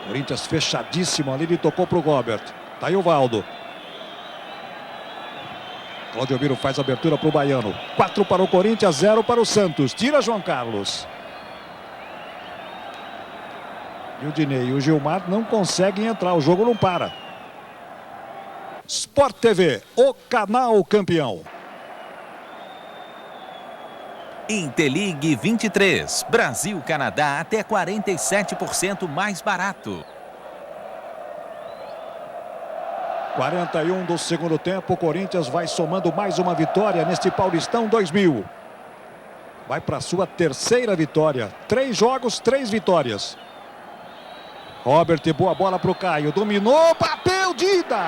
Corinthians fechadíssimo ali, ele tocou para o Robert. Tá aí o Valdo. Claudio Miro faz a abertura para o Baiano. 4 para o Corinthians, 0 para o Santos. Tira João Carlos. E o Dinei e o Gilmar não conseguem entrar, o jogo não para. Sport TV, o canal campeão. Interligue 23, Brasil-Canadá até 47% mais barato. 41 do segundo tempo, o Corinthians vai somando mais uma vitória neste Paulistão 2000. Vai para sua terceira vitória. 3 jogos, 3 vitórias. Robert, boa bola para o Caio. Dominou, bateu, Dida!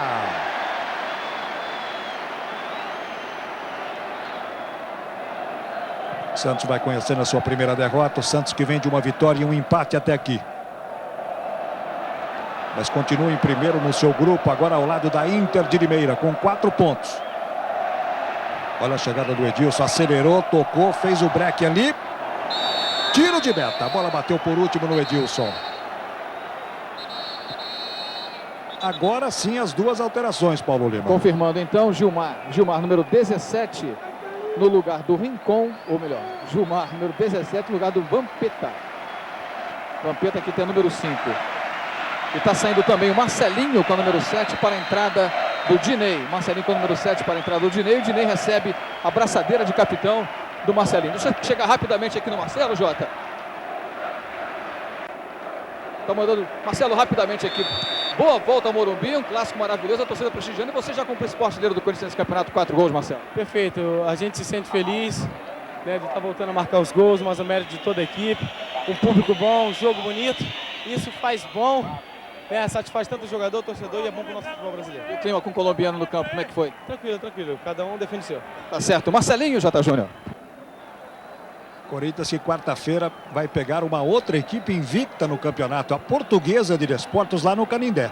Santos vai conhecendo a sua primeira derrota. O Santos que vem de uma vitória e um empate até aqui. Mas continua em primeiro no seu grupo, agora ao lado da Inter de Limeira, com 4 pontos. Olha a chegada do Edilson, acelerou, tocou, fez o break ali. Tiro de meta, a bola bateu por último no Edilson. Agora sim as 2 alterações, Paulo Lima. Confirmando então, Gilmar número 17 no lugar do Rincon, ou melhor, Gilmar número 17 no lugar do Vampeta. Vampeta que tem o número 5. E está saindo também o Marcelinho com o número 7 para a entrada do Dinei. Marcelinho com o número 7 para a entrada do Dinei. O Dinei recebe a braçadeira de capitão do Marcelinho. Deixa eu chegar rapidamente aqui no Marcelo, Jota. Está mandando Marcelo rapidamente aqui. Boa volta ao Morumbi, um clássico maravilhoso, a torcida prestigiando. E você já com o principal artilheiro do Corinthians nesse campeonato, 4 gols, Marcelo. Perfeito, a gente se sente feliz, né, de estar voltando a marcar os gols, mas o mérito de toda a equipe. Um público bom, um jogo bonito, isso faz bom. Satisfaz tanto o jogador, o torcedor e é bom para o nosso futebol brasileiro. E o clima com o colombiano no campo, como é que foi? Tranquilo, cada um defende o seu. Tá certo. Marcelinho, Jota Júnior. Corinthians que quarta-feira vai pegar uma outra equipe invicta no campeonato, a Portuguesa de Desportos lá no Canindé.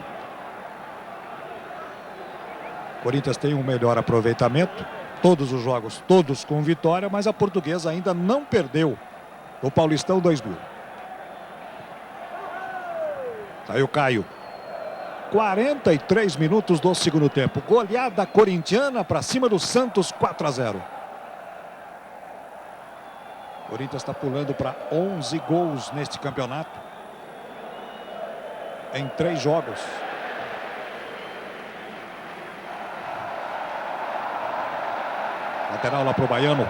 Corinthians tem um melhor aproveitamento, todos os jogos, todos com vitória, mas a Portuguesa ainda não perdeu o Paulistão 2000. Tá aí o Caio. 43 minutos do segundo tempo. Goleada corintiana para cima do Santos, 4-0. Corinthians está pulando para 11 gols neste campeonato. Em 3 jogos. Lateral lá para o Baiano.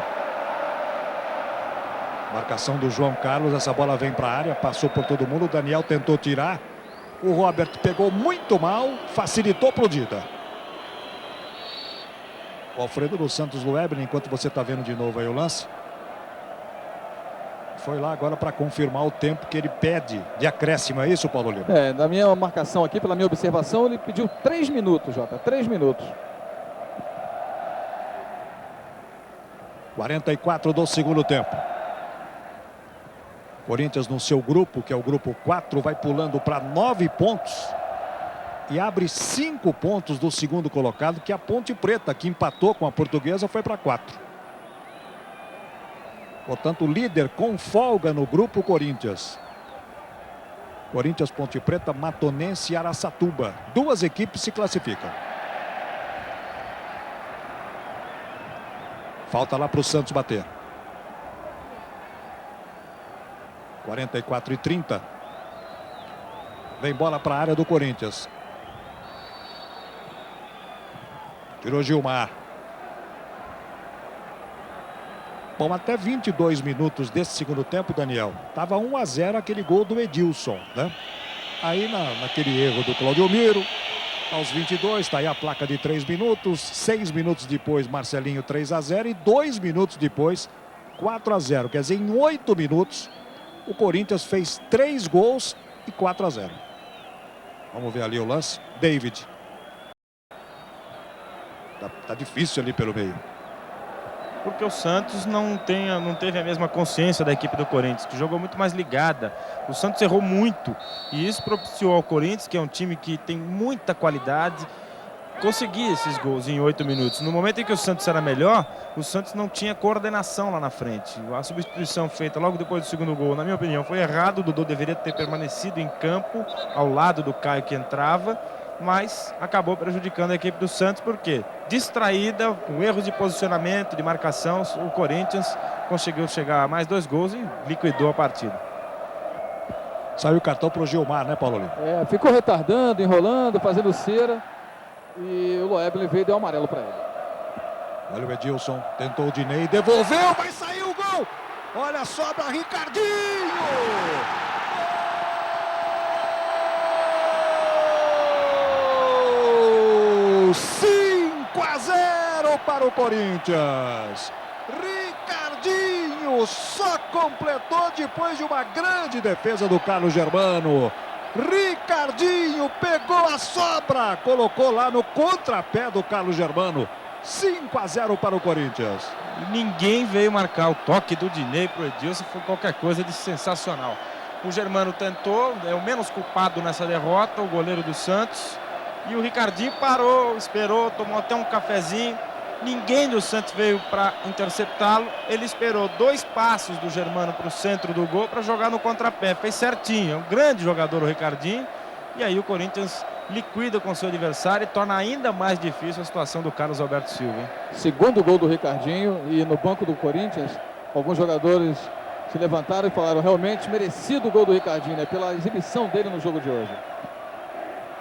Marcação do João Carlos. Essa bola vem para a área. Passou por todo mundo. O Daniel tentou tirar. O Robert pegou muito mal, facilitou para o Dida. O Alfredo do Santos Luebner, enquanto você está vendo de novo aí o lance. Foi lá agora para confirmar o tempo que ele pede de acréscimo, é isso, Paulo Lima? Na minha marcação aqui, pela minha observação, ele pediu 3 minutos, Jota, 3 minutos. 44 do segundo tempo. Corinthians no seu grupo, que é o grupo 4, vai pulando para 9 pontos e abre 5 pontos do segundo colocado, que é a Ponte Preta, que empatou com a Portuguesa, foi para 4. Portanto, líder com folga no grupo Corinthians. Corinthians, Ponte Preta, Matonense e Araçatuba. 2 equipes se classificam. Falta lá para o Santos bater. 44-30. Vem bola para a área do Corinthians. Tirou Gilmar. Bom, até 22 minutos desse segundo tempo, Daniel, estava 1-0 aquele gol do Edilson, né? Aí naquele erro do Claudio Miro, aos 22, está aí a placa de 3 minutos. 6 minutos depois, Marcelinho 3-0 e 2 minutos depois, 4-0. Quer dizer, em 8 minutos, o Corinthians fez 3 gols e 4-0. Vamos ver ali o lance. David. Tá difícil ali pelo meio. Porque o Santos não teve a mesma consciência da equipe do Corinthians, que jogou muito mais ligada. O Santos errou muito e isso propiciou ao Corinthians, que é um time que tem muita qualidade, conseguir esses gols em 8 minutos. No momento em que o Santos era melhor, o Santos não tinha coordenação lá na frente. A substituição feita logo depois do segundo gol, na minha opinião, foi errado. O Dodô deveria ter permanecido em campo, ao lado do Caio que entrava, mas acabou prejudicando a equipe do Santos, porque distraída, com erros de posicionamento, de marcação, o Corinthians conseguiu chegar a mais 2 gols e liquidou a partida. Saiu o cartão para o Gilmar, né, Paulo Lima? Ficou retardando, enrolando, fazendo cera. E o Loeblin veio e deu amarelo para ele. Olha o Edilson, tentou o Dinei, devolveu, vai sair o gol! Olha só para Ricardinho! Gol! 5-0 para o Corinthians! Ricardinho só completou depois de uma grande defesa do Carlos Germano. Ricardinho pegou a sobra, colocou lá no contrapé do Carlos Germano. 5-0 para o Corinthians. E ninguém veio marcar. O toque do Dinei para o Edilson foi qualquer coisa de sensacional. O Germano tentou, é o menos culpado nessa derrota, o goleiro do Santos. E o Ricardinho parou, esperou, tomou até um cafezinho. Ninguém do Santos veio para interceptá-lo. Ele esperou 2 passos do Germano para o centro do gol para jogar no contrapé. Fez certinho. É um grande jogador o Ricardinho. E aí o Corinthians liquida com seu adversário e torna ainda mais difícil a situação do Carlos Alberto Silva, hein? Segundo gol do Ricardinho, e no banco do Corinthians, alguns jogadores se levantaram e falaram realmente merecido o gol do Ricardinho, né? Pela exibição dele no jogo de hoje.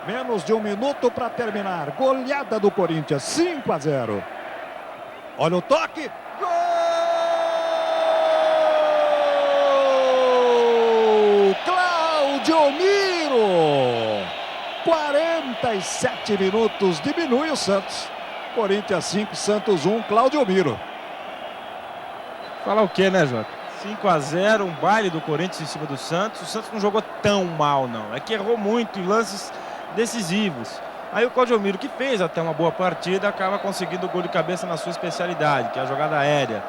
Menos de 1 minuto para terminar. Goleada do Corinthians, 5-0. Olha o toque. Gol! Claudio Miro. 47 minutos, diminui o Santos. Corinthians 5, Santos 1, Claudio Miro. Falar o que, né, Jota? 5-0, um baile do Corinthians em cima do Santos. O Santos não jogou tão mal, não. É que errou muito em lances decisivos. Aí o Claudio Miro, que fez até uma boa partida, acaba conseguindo o gol de cabeça na sua especialidade, que é a jogada aérea.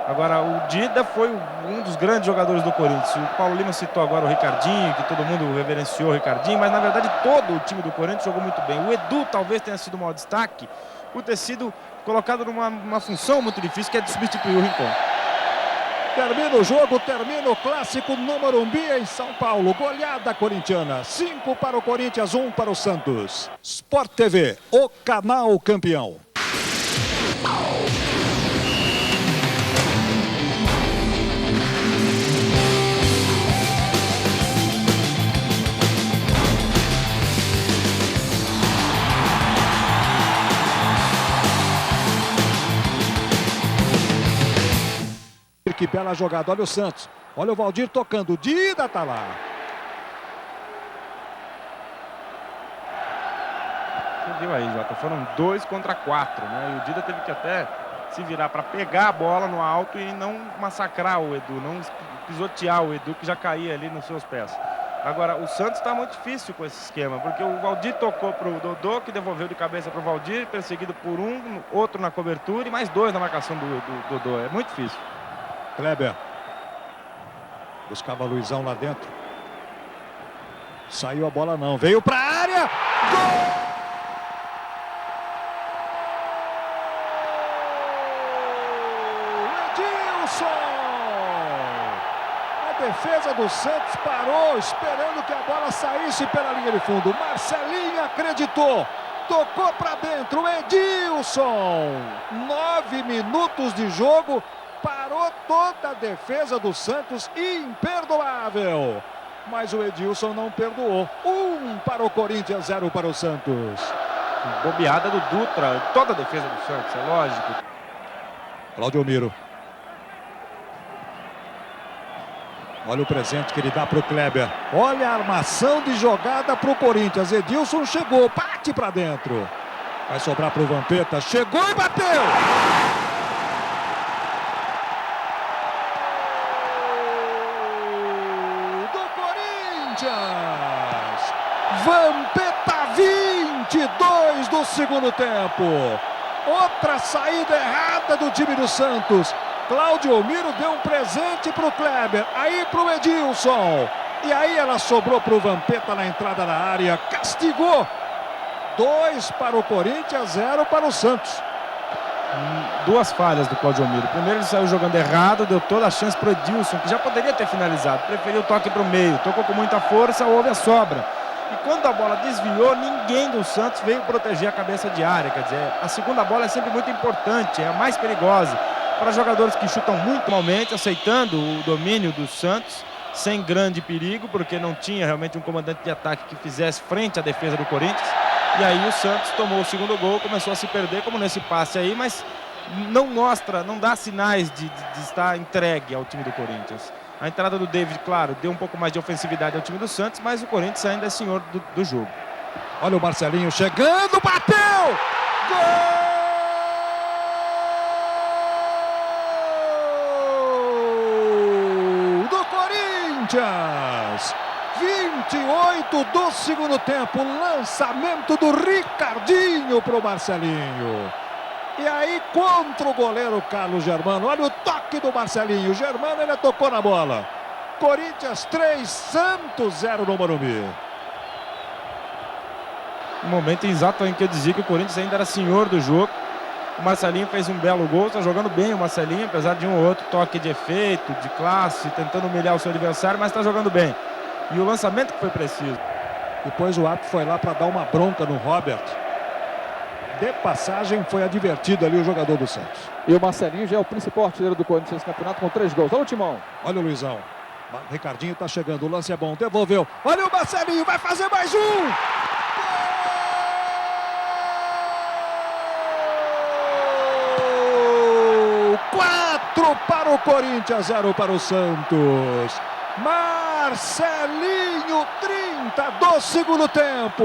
Agora, o Dida foi um dos grandes jogadores do Corinthians. O Paulo Lima citou agora o Ricardinho, que todo mundo reverenciou o Ricardinho, mas na verdade todo o time do Corinthians jogou muito bem. O Edu talvez tenha sido o maior destaque por ter sido colocado numa função muito difícil, que é de substituir o Rincon. Termina o jogo, termina o clássico no Morumbi, em São Paulo. Goleada corintiana, 5 para o Corinthians, 1 para o Santos. Sport TV, o canal campeão. Que bela jogada, olha o Santos, olha o Valdir tocando, o Dida tá lá. Você viu aí, Jota, foram 2 contra 4, né? E o Dida teve que até se virar para pegar a bola no alto e não massacrar o Edu, não pisotear o Edu, que já caía ali nos seus pés. Agora, o Santos está muito difícil com esse esquema, porque o Valdir tocou para o Dodô, que devolveu de cabeça para o Valdir, perseguido por um, outro na cobertura e mais 2 na marcação do Dodô. É muito difícil. Kleber buscava Luizão lá dentro. Saiu a bola não, veio para a área. Gol! Edilson! A defesa do Santos parou, esperando que a bola saísse pela linha de fundo. Marcelinho acreditou. Tocou para dentro, Edilson. 9 minutos de jogo. Parou toda a defesa do Santos, imperdoável. Mas o Edilson não perdoou. 1 para o Corinthians, 0 para o Santos. Bobeada do Dutra, toda a defesa do Santos, é lógico. Claudio Miro. Olha o presente que ele dá para o Kleber. Olha a armação de jogada para o Corinthians. Edilson chegou, bate para dentro. Vai sobrar para o Vampeta, chegou e bateu. Vampeta, 22 do segundo tempo. Outra saída errada do time do Santos. Claudio Miro deu um presente para o Kleber, aí para o Edilson. E aí ela sobrou para o Vampeta na entrada da área, castigou. 2 para o Corinthians, 0 para o Santos. Duas falhas do Cláudio Miro. Primeiro ele saiu jogando errado, deu toda a chance para o Edilson, que já poderia ter finalizado. Preferiu o toque para o meio, tocou com muita força, houve a sobra. E quando a bola desviou, ninguém do Santos veio proteger a cabeça de área. Quer dizer, a segunda bola é sempre muito importante, é a mais perigosa. Para jogadores que chutam muito malmente, aceitando o domínio do Santos, sem grande perigo, porque não tinha realmente um comandante de ataque que fizesse frente à defesa do Corinthians. E aí o Santos tomou o segundo gol, começou a se perder, como nesse passe aí, mas não mostra, não dá sinais de estar entregue ao time do Corinthians. A entrada do David, claro, deu um pouco mais de ofensividade ao time do Santos, mas o Corinthians ainda é senhor do jogo. Olha o Marcelinho chegando, bateu! Gol do Corinthians! 28 do segundo tempo, lançamento do Ricardinho para o Marcelinho. E aí contra o goleiro Carlos Germano, olha o toque do Marcelinho. O Germano, ele tocou na bola. Corinthians 3, Santos 0 no Morumbi. Um momento exato em que eu dizia que o Corinthians ainda era senhor do jogo. O Marcelinho fez um belo gol, está jogando bem o Marcelinho, apesar de um ou outro toque de efeito, de classe, tentando humilhar o seu adversário, mas está jogando bem. E o lançamento que foi preciso. Depois o árbitro foi lá para dar uma bronca no Robert. De passagem, foi advertido ali o jogador do Santos. E o Marcelinho já é o principal artilheiro do Corinthians nesse campeonato com 3 gols. Olha o timão. Olha o Luizão. Ricardinho está chegando, o lance é bom, devolveu. Olha o Marcelinho, vai fazer mais um! 4 para o Corinthians, 0 para o Santos. Marcelinho, 30 do segundo tempo.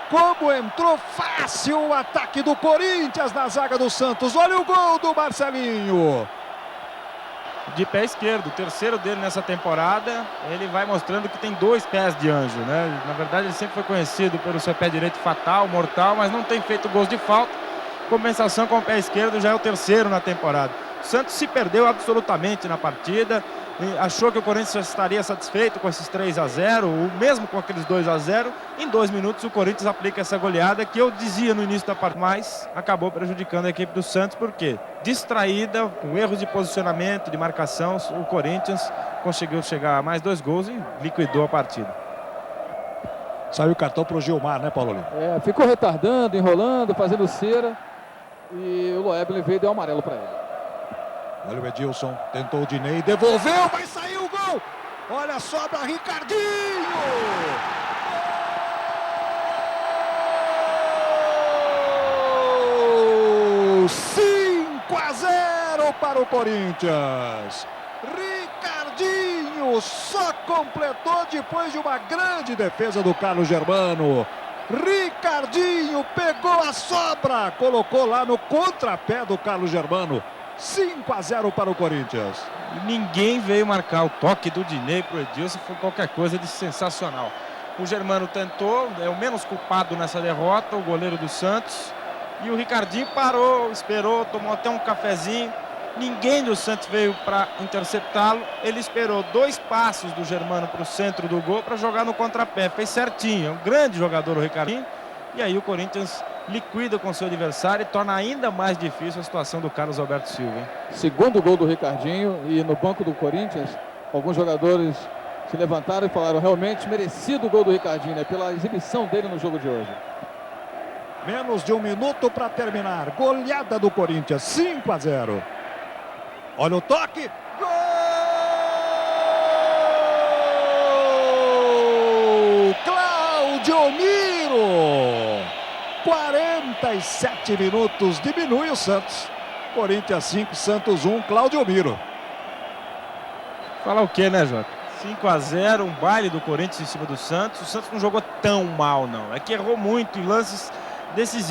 Como entrou fácil o ataque do Corinthians na zaga do Santos. Olha o gol do Marcelinho. De pé esquerdo, o terceiro dele nessa temporada. Ele vai mostrando que tem 2 pés de anjo, né? Na verdade ele sempre foi conhecido pelo seu pé direito fatal, mortal, mas não tem feito gols de falta. Compensação com o pé esquerdo, já é o terceiro na temporada. O Santos se perdeu absolutamente na partida. Achou que o Corinthians já estaria satisfeito com esses 3-0, ou mesmo com aqueles 2-0. Em 2 minutos o Corinthians aplica essa goleada que eu dizia no início da partida, mas acabou prejudicando a equipe do Santos, porque distraída, com erros de posicionamento, de marcação, o Corinthians conseguiu chegar a mais 2 gols e liquidou a partida. Saiu o cartão para o Gilmar, né, Paulo Lima? Ficou retardando, enrolando, fazendo cera. E o Loeb veio e deu amarelo para ele. Olha o Edilson, tentou o Dinei, devolveu, vai sair o gol! Olha só para Ricardinho! 5-0 para o Corinthians. Ricardinho só completou depois de uma grande defesa do Carlos Germano. Ricardinho pegou a sobra, colocou lá no contrapé do Carlos Germano. 5-0 para o Corinthians. E ninguém veio marcar o toque do Dinei para o Edilson, foi qualquer coisa de sensacional. O Germano tentou, é o menos culpado nessa derrota, o goleiro do Santos. E o Ricardinho parou, esperou, tomou até um cafezinho. Ninguém do Santos veio para interceptá-lo. Ele esperou 2 passos do Germano para o centro do gol para jogar no contrapé. Fez certinho, é um grande jogador o Ricardinho. E aí o Corinthians liquida com seu adversário e torna ainda mais difícil a situação do Carlos Alberto Silva. Hein? Segundo gol do Ricardinho, e no banco do Corinthians, alguns jogadores se levantaram e falaram realmente merecido o gol do Ricardinho, né, pela exibição dele no jogo de hoje. Menos de 1 minuto para terminar. Goleada do Corinthians, 5-0. Olha o toque. Gol! Cláudio Miro! 47 minutos, diminui o Santos. Corinthians 5, Santos 1, Cláudio Miro. Falar o que, né, Jota? 5-0, um baile do Corinthians em cima do Santos. O Santos não jogou tão mal, não. É que errou muito em lances decisivos.